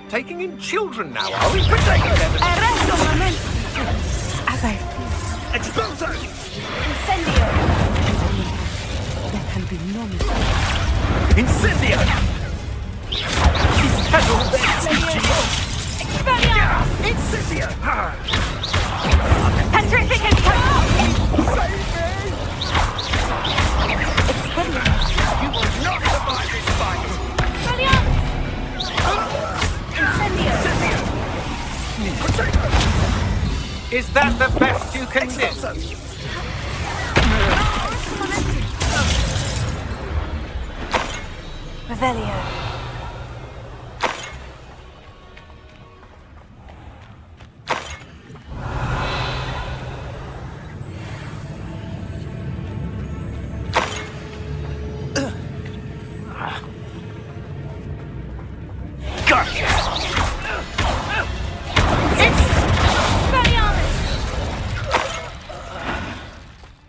Taking in children now, are we? Protecting them! As I feel. Expulso! Incendio! There can be no mistake. Incendio! Expelliarmus! Incendio! Petrific enclosure! You will not survive this fight! Expelliarmus! Incendio! Is that the best you can do? Revelio.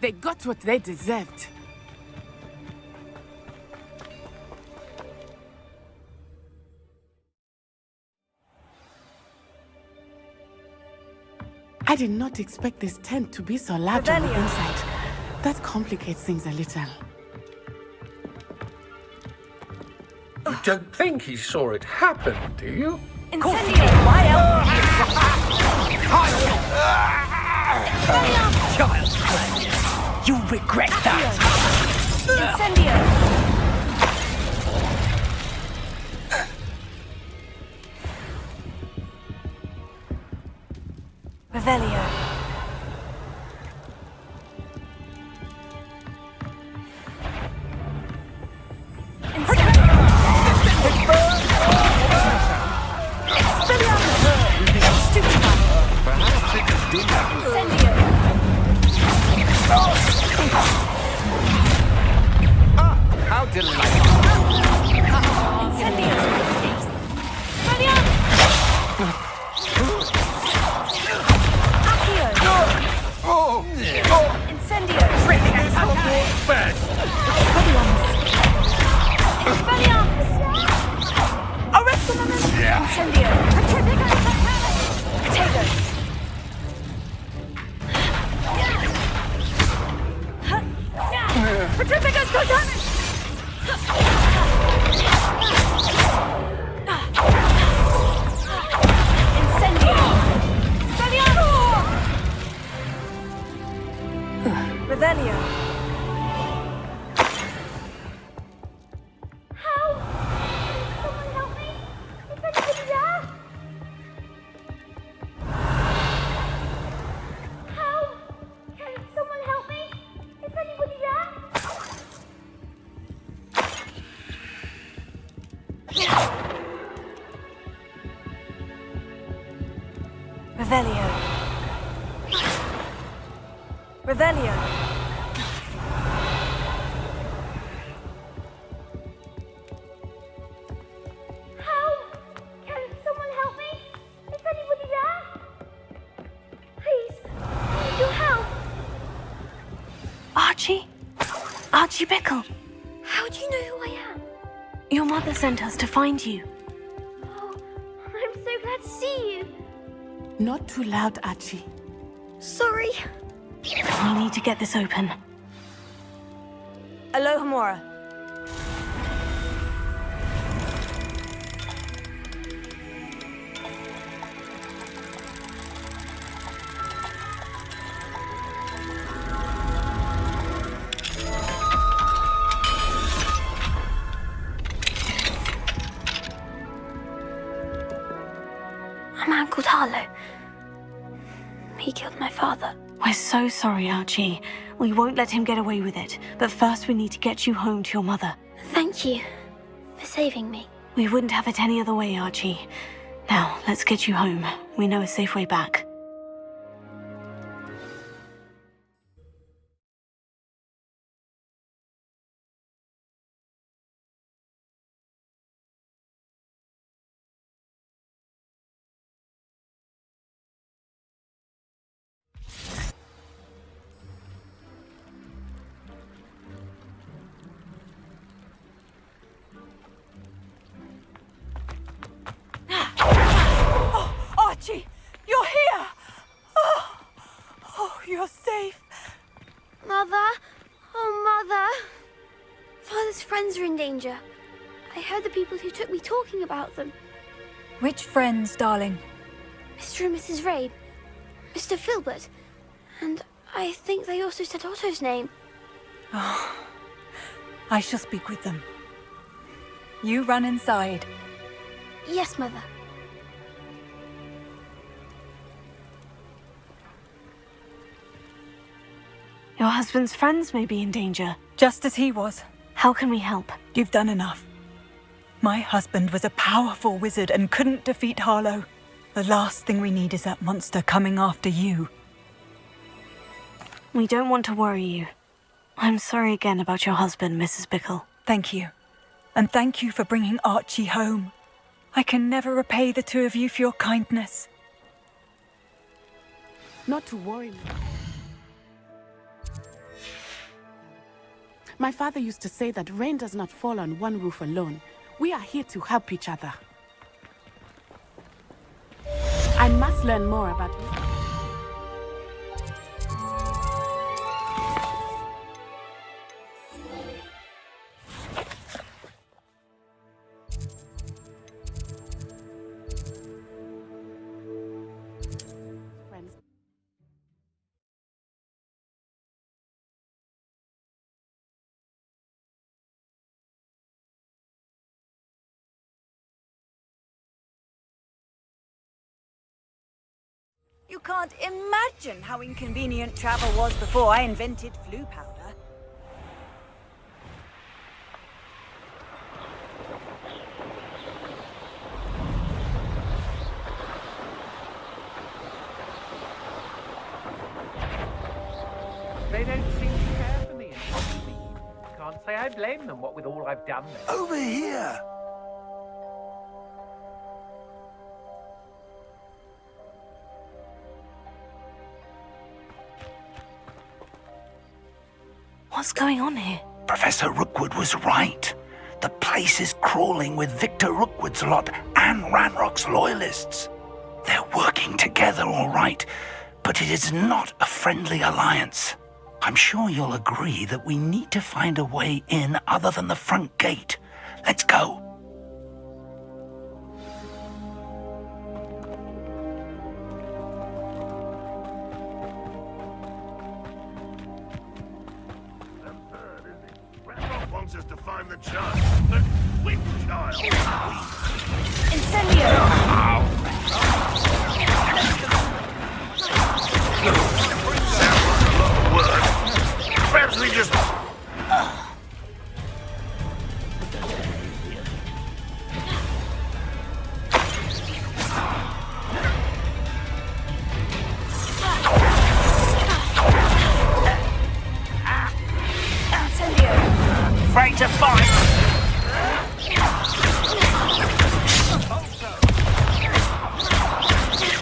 They got what they deserved. I did not expect this tent to be so large on the inside. That complicates things a little. You don't think he saw it happen, do you? Incendio! Why else? Child's play. You regret that. Incendio! Revelio. Expelliarmus! Incendio. Potato. Petrificus totalis! Incendio. Revelio. Revelio. Revelio. How? Can someone help me? Is anybody there? Please, I need your help. Archie? Archie Bickle. How do you know who I am? Your mother sent us to find you. Oh, I'm so glad to see you. Not too loud, Archie. Sorry. We need to get this open. Alohomora. A man called Harlow. He killed my father. We're so sorry, Archie. We won't let him get away with it. But first we need to get you home to your mother. Thank you for saving me. We wouldn't have it any other way, Archie. Now, let's get you home. We know a safe way back. Archie, you're here! Oh, you're safe. Mother? Oh, Mother. Father's friends are in danger. I heard the people who took me talking about them. Which friends, darling? Mr. and Mrs. Rabe, Mr. Filbert, and I think they also said Otto's name. Oh, I shall speak with them. You run inside. Yes, Mother. Your husband's friends may be in danger. Just as he was. How can we help? You've done enough. My husband was a powerful wizard and couldn't defeat Harlow. The last thing we need is that monster coming after you. We don't want to worry you. I'm sorry again about your husband, Mrs. Bickle. Thank you. And thank you for bringing Archie home. I can never repay the two of you for your kindness. Not to worry me. My father used to say that rain does not fall on one roof alone. We are here to help each other. I must learn more about You can't imagine how inconvenient travel was before I invented flu powder. They don't seem to care for me anymore. Can't say I blame them, what with all I've done. Over here! What's going on here? Professor Rookwood was right. The place is crawling with Victor Rookwood's lot and Ranrock's loyalists. They're working together, all right, but it is not a friendly alliance. I'm sure you'll agree that we need to find a way in other than the front gate. Let's go. Wants us to find the child. But which child? Incendio! Sounds like a lot of work. Perhaps we just... Afraid to fight.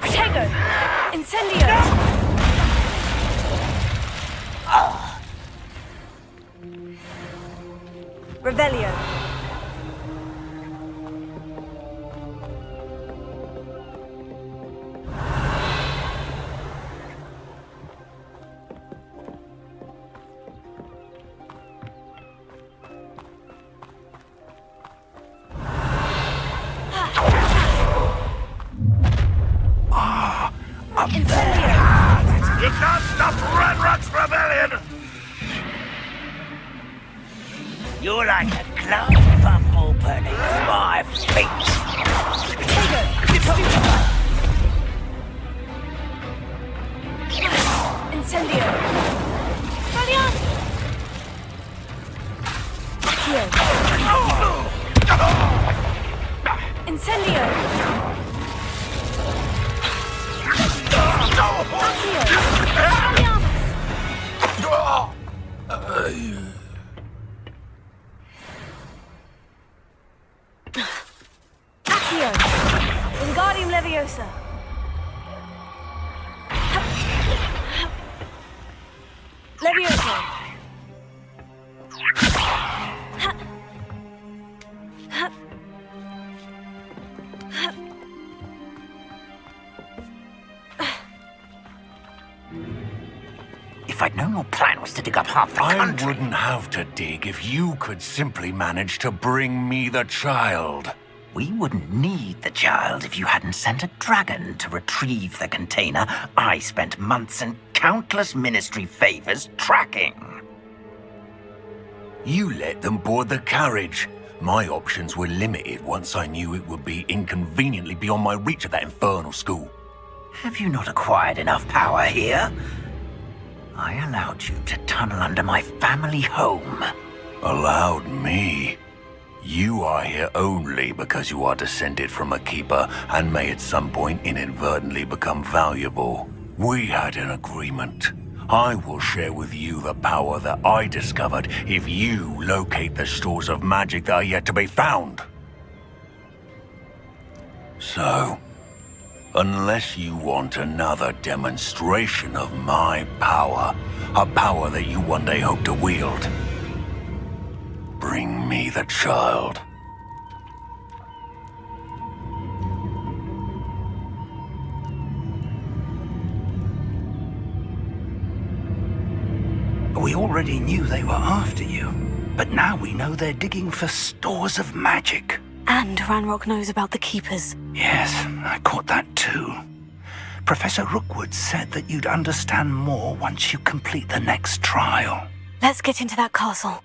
Protego! Incendio! Revelio. You can't stop Ranrock's rebellion! You're like a cloud bumble beneath my feet. Incendio! Incendio! Accio! Wingardium Leviosa! Leviosa! If I'd known your plan was to dig up half the country... I wouldn't have to dig if you could simply manage to bring me the child. We wouldn't need the child if you hadn't sent a dragon to retrieve the container I spent months and countless ministry favors tracking. You let them board the carriage. My options were limited once I knew it would be inconveniently beyond my reach at that infernal school. Have you not acquired enough power here? I allowed you to tunnel under my family home. Allowed me? You are here only because you are descended from a keeper and may at some point inadvertently become valuable. We had an agreement. I will share with you the power that I discovered if you locate the stores of magic that are yet to be found. So, unless you want another demonstration of my power, a power that you one day hope to wield, bring me the child. We already knew they were after you, but now we know they're digging for stores of magic. And Ranrock knows about the Keepers. Yes, I caught that too. Professor Rookwood said that you'd understand more once you complete the next trial. Let's get into that castle.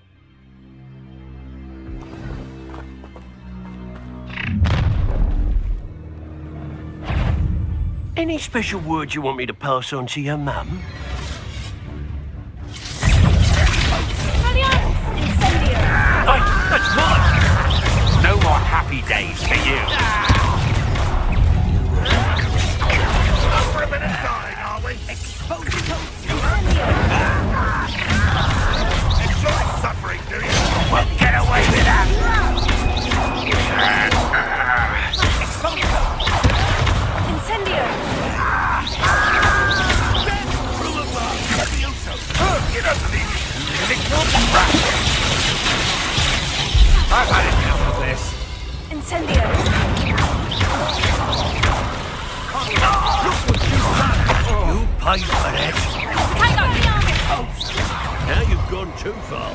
Any special words you want me to pass on to your mum? That's one! No more happy days for you. Over a minute dying, are we? Enjoy suffering, do you? Well, get away with that! Incendio! Get up to these! I've had enough of this. Incendio! paid for that. Now you've gone too far.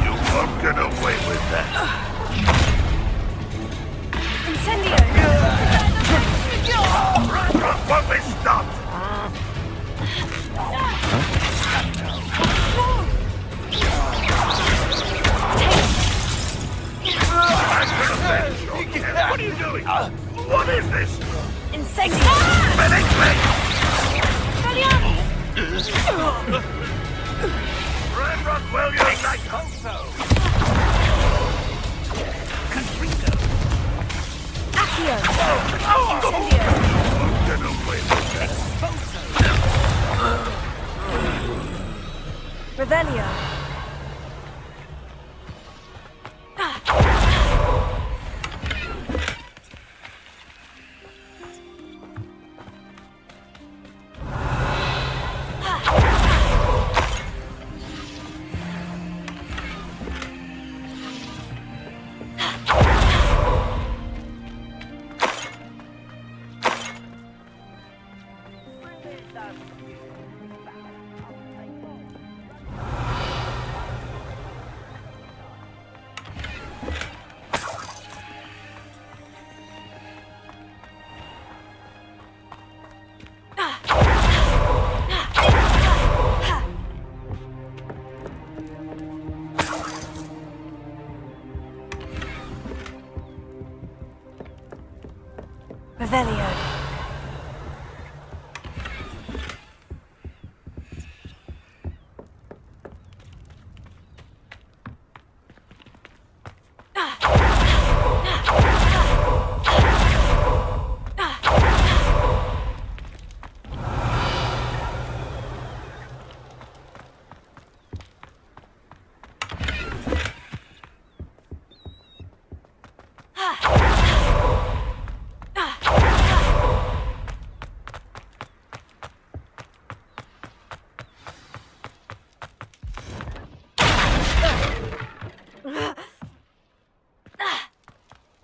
You won't get away with that. Won't be stopped! What are you doing? What is this? Incendio! Ramrock, well, you're like Confringo. Accio! Get away with that. Revelio! Revelio.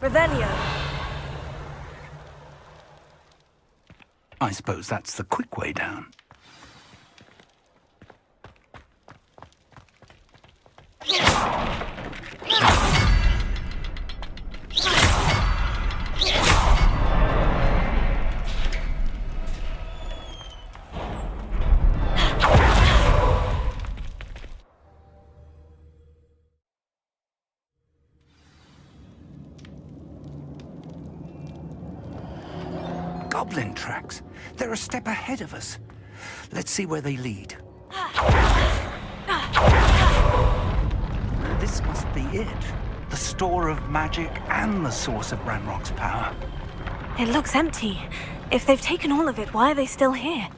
Revelio. I suppose that's the quick way down. Goblin tracks. They're a step ahead of us. Let's see where they lead. This must be it. The store of magic and the source of Ranrock's power. It looks empty. If they've taken all of it, why are they still here?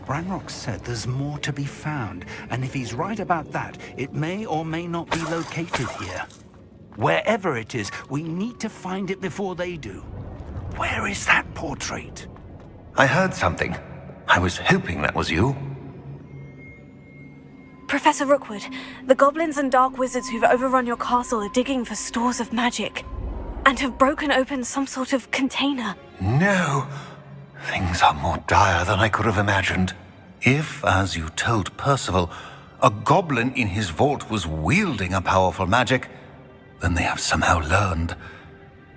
Ranrock said there's more to be found, and if he's right about that, it may or may not be located here. Wherever it is, we need to find it before they do. Where is that portrait? I heard something. I was hoping that was you. Professor Rookwood, the goblins and dark wizards who've overrun your castle are digging for stores of magic and have broken open some sort of container. No. Things are more dire than I could have imagined. If, as you told Percival, a goblin in his vault was wielding a powerful magic, then they have somehow learned.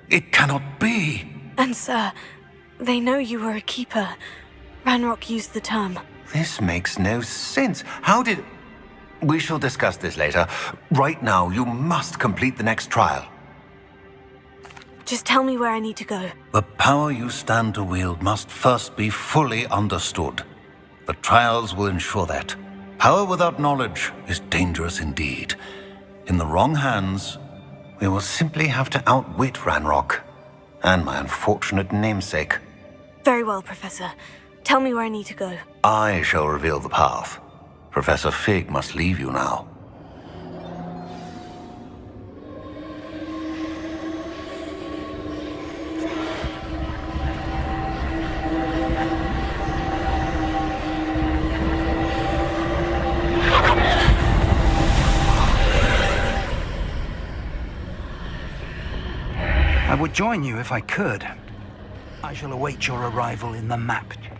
It cannot be. And sir, they know you were a keeper. Ranrock used the term. This makes no sense. How did... We shall discuss this later. Right now, you must complete the next trial. Just tell me where I need to go. The power you stand to wield must first be fully understood. The trials will ensure that. Power without knowledge is dangerous indeed. In the wrong hands, we will simply have to outwit Ranrock and my unfortunate namesake. Very well, Professor. Tell me where I need to go. I shall reveal the path. Professor Fig must leave you now. I would join you if I could. I shall await your arrival in the map chamber.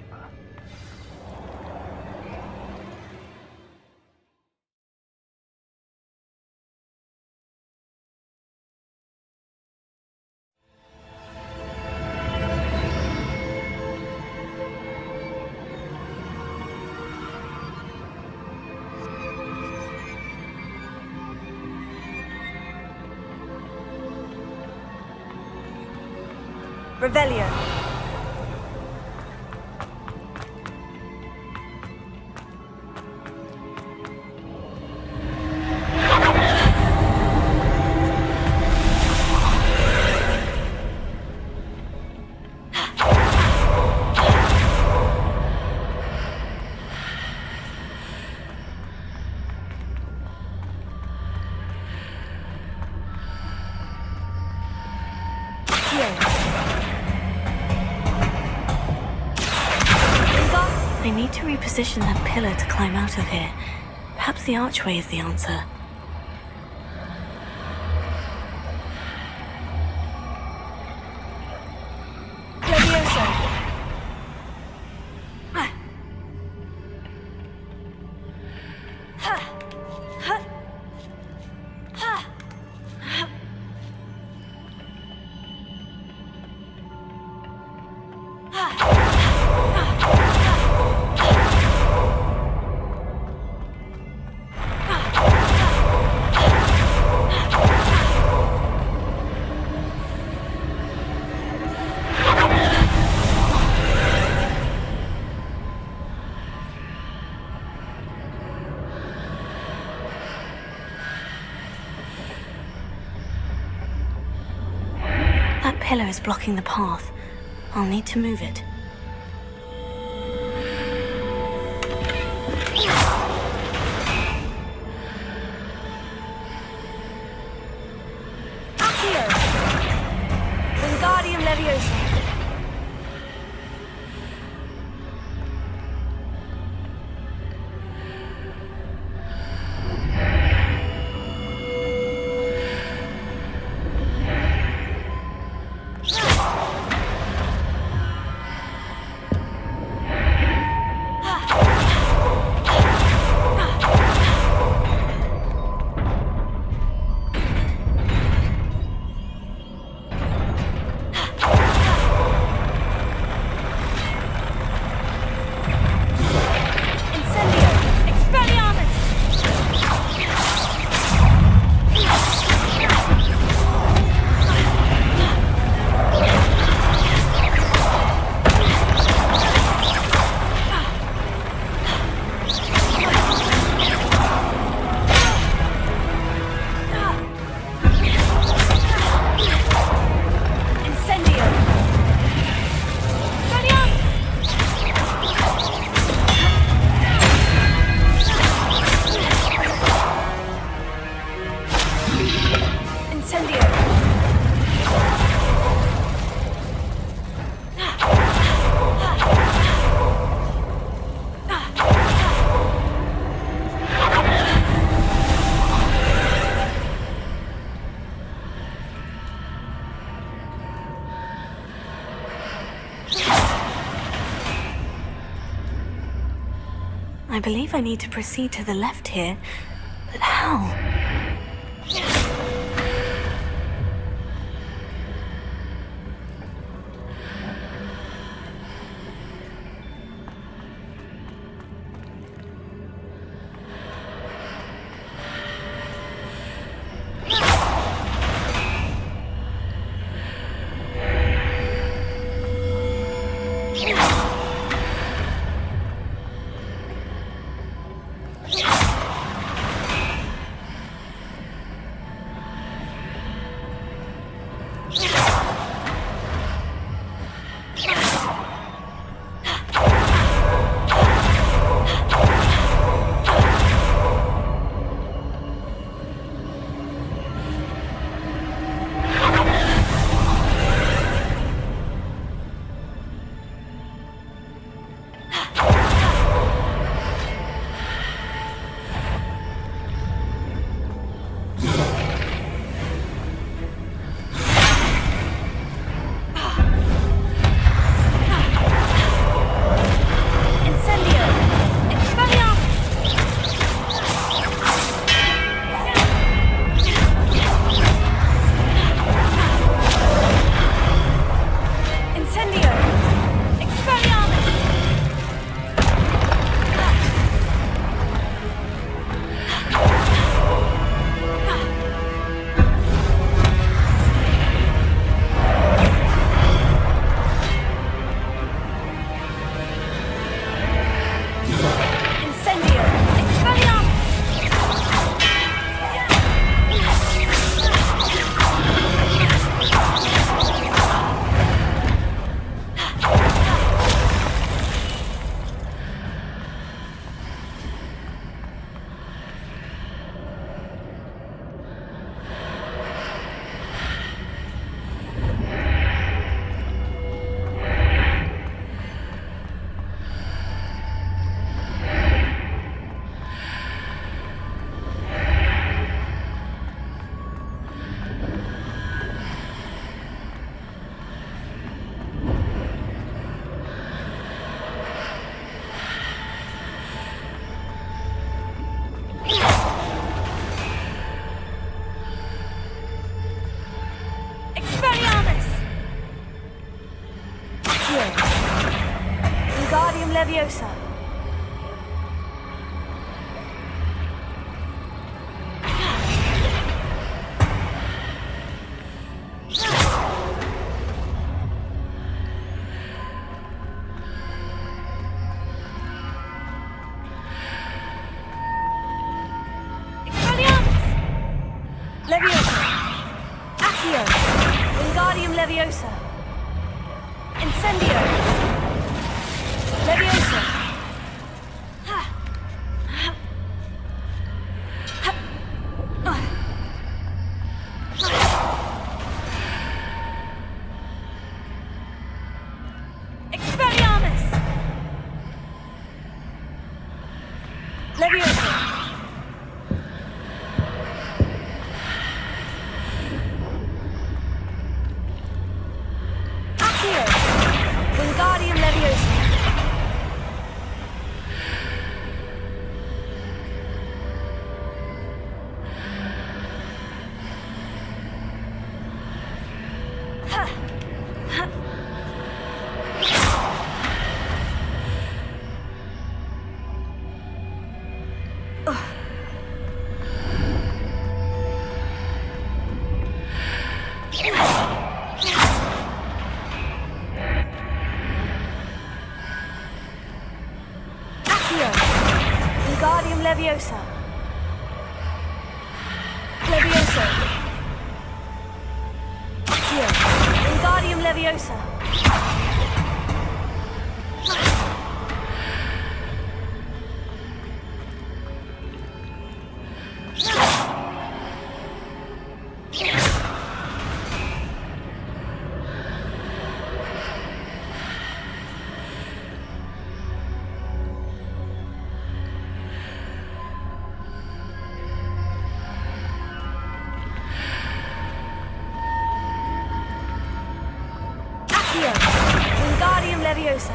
Revelio. I need to reposition that pillar to climb out of here. Perhaps the archway is the answer. That pillar is blocking the path. I'll need to move it. Accio! Wingardium Leviosa. I believe I need to proceed to the left here, but how? Leviosa. Leviosa. Accio. Wingardium Leviosa. Incendio. Leviosa. Expelliarmus. Leviosa. Wingardium Leviosa. Wingardium Leviosa. Leviosa. Accio. Wingardium Leviosa. Wingardium Leviosa.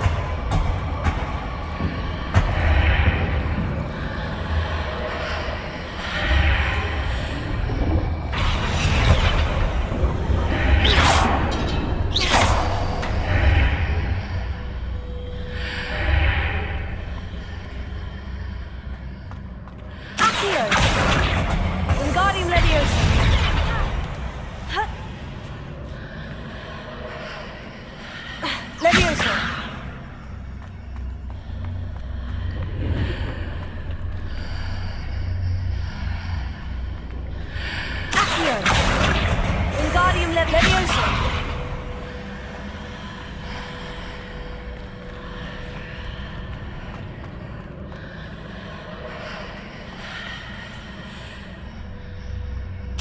Accio. Wingardium Leviosa. Leviosa. Accio. Wingardium Leviosa.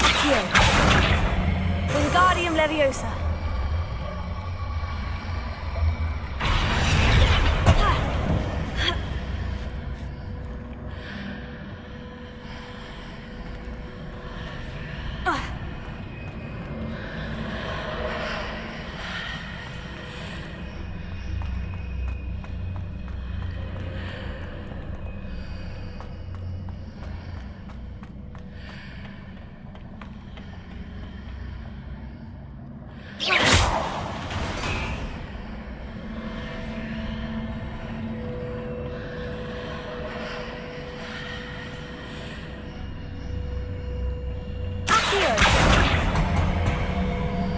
Accio. Wingardium Leviosa.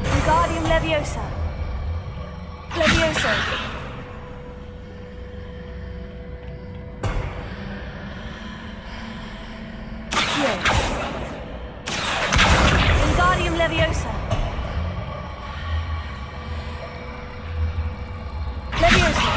Wingardium Leviosa. Leviosa. Accio. Wingardium Leviosa. Leviosa.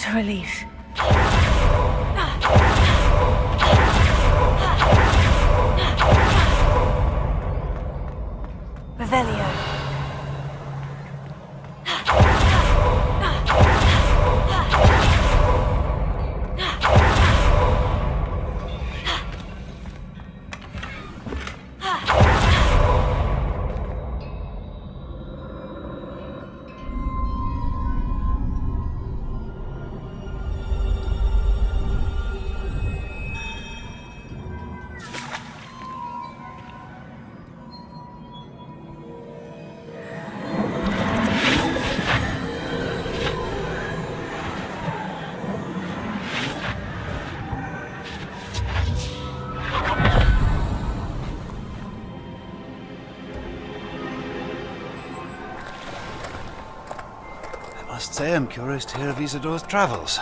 What a relief. Revelio. I must say I'm curious to hear of Isidore's travels.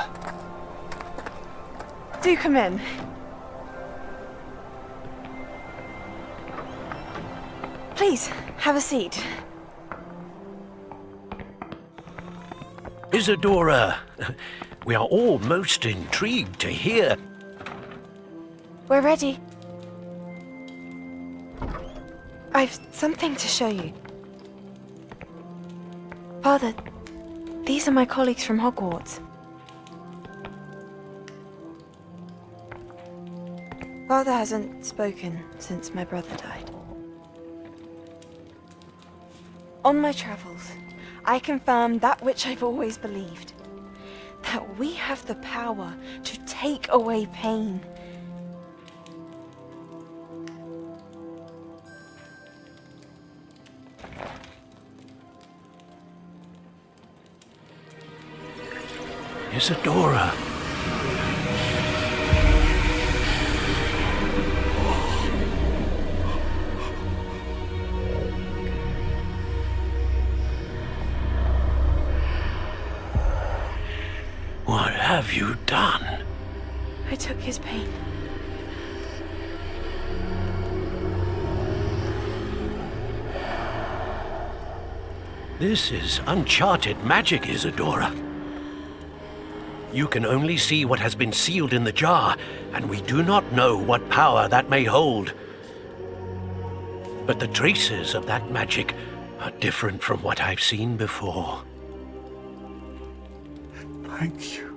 Do come in. Please, have a seat. Isadora, we are all most intrigued to hear. We're ready. I've something to show you. Father, these are my colleagues from Hogwarts. Father hasn't spoken since my brother died. On my travels, I confirmed that which I've always believed. That we have the power to take away pain. Isadora. What have you done? I took his pain. This is uncharted magic, Isadora. You can only see what has been sealed in the jar, and we do not know what power that may hold. But the traces of that magic are different from what I've seen before. Thank you.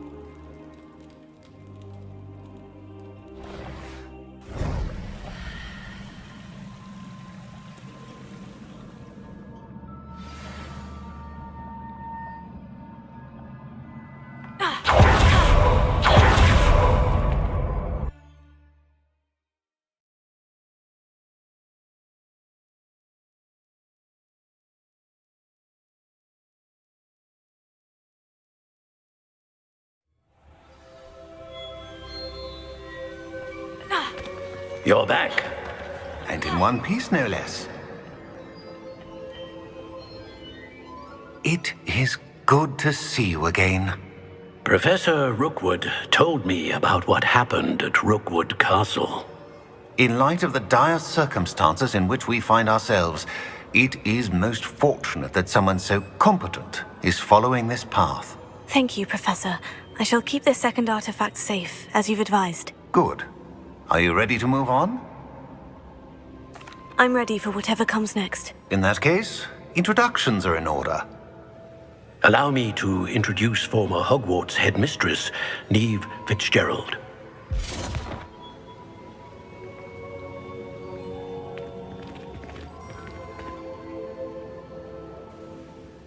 You're back. And in one piece, no less. It is good to see you again. Professor Rookwood told me about what happened at Rookwood Castle. In light of the dire circumstances in which we find ourselves, it is most fortunate that someone so competent is following this path. Thank you, Professor. I shall keep this second artifact safe, as you've advised. Good. Are you ready to move on? I'm ready for whatever comes next. In that case, introductions are in order. Allow me to introduce former Hogwarts headmistress, Neve Fitzgerald.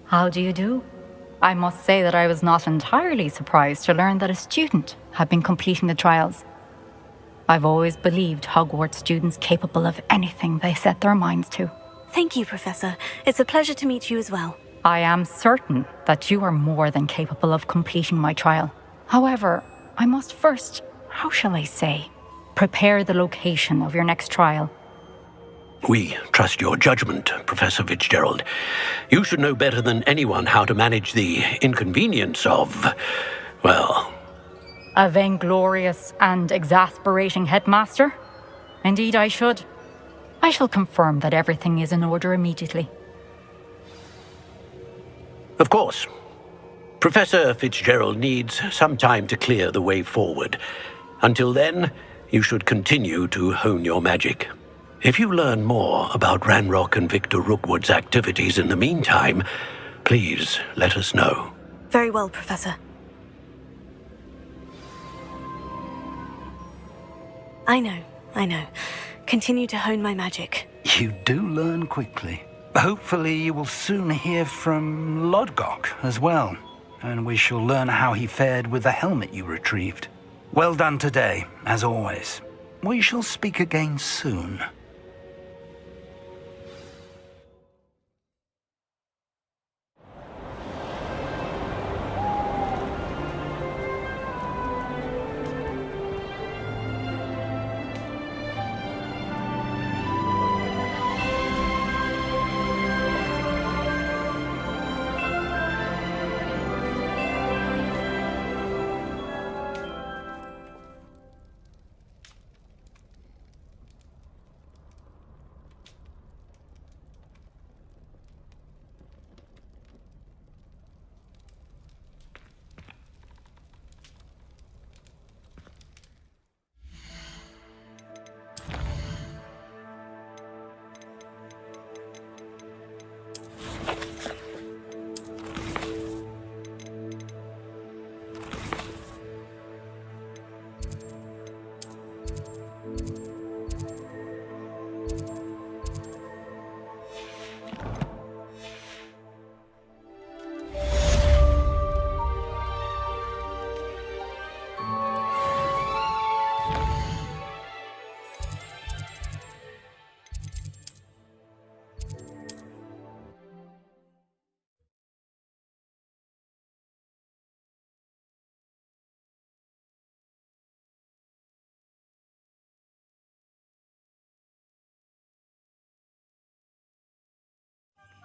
How do you do? I must say that I was not entirely surprised to learn that a student had been completing the trials. I've always believed Hogwarts students capable of anything they set their minds to. Thank you, Professor. It's a pleasure to meet you as well. I am certain that you are more than capable of completing my trial. However, I must first, how shall I say, prepare the location of your next trial. We trust your judgment, Professor Fitzgerald. You should know better than anyone how to manage the inconvenience of, well... A vainglorious and exasperating headmaster? Indeed I should. I shall confirm that everything is in order immediately. Of course. Professor Fitzgerald needs some time to clear the way forward. Until then, you should continue to hone your magic. If you learn more about Ranrock and Victor Rookwood's activities in the meantime, please let us know. Very well, Professor. I know. Continue to hone my magic. You do learn quickly. Hopefully you will soon hear from Lodgok as well, and we shall learn how he fared with the helmet you retrieved. Well done today, as always. We shall speak again soon.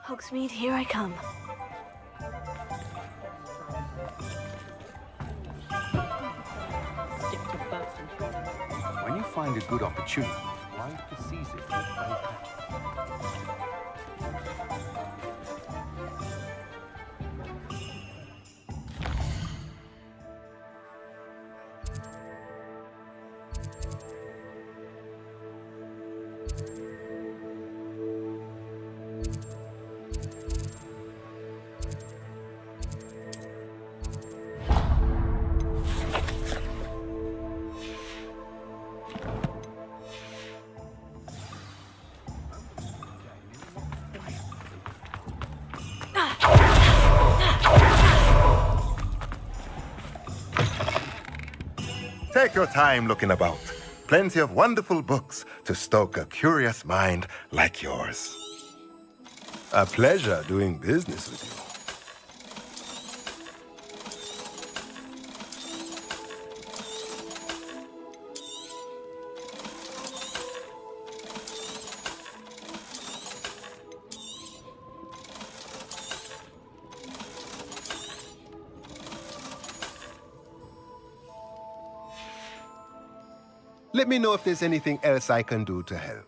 Hogsmeade, here I come. When you find a good opportunity, try to seize it with both hands. Take your time looking about. Plenty of wonderful books to stoke a curious mind like yours. A pleasure doing business with you. Let me know if there's anything else I can do to help.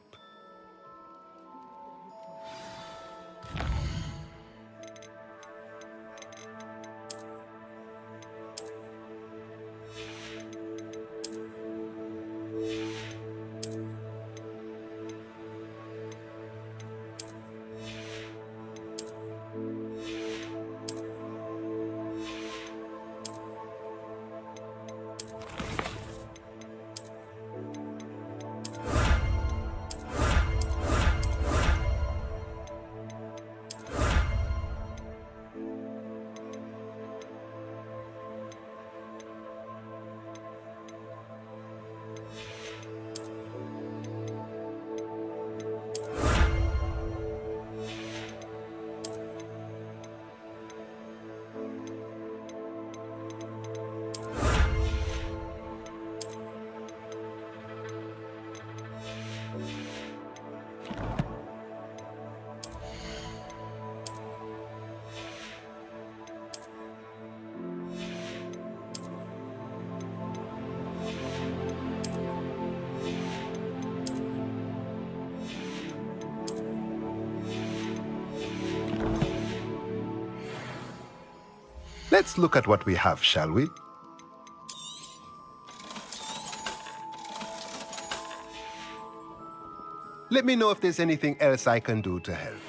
Let's look at what we have, shall we? Let me know if there's anything else I can do to help.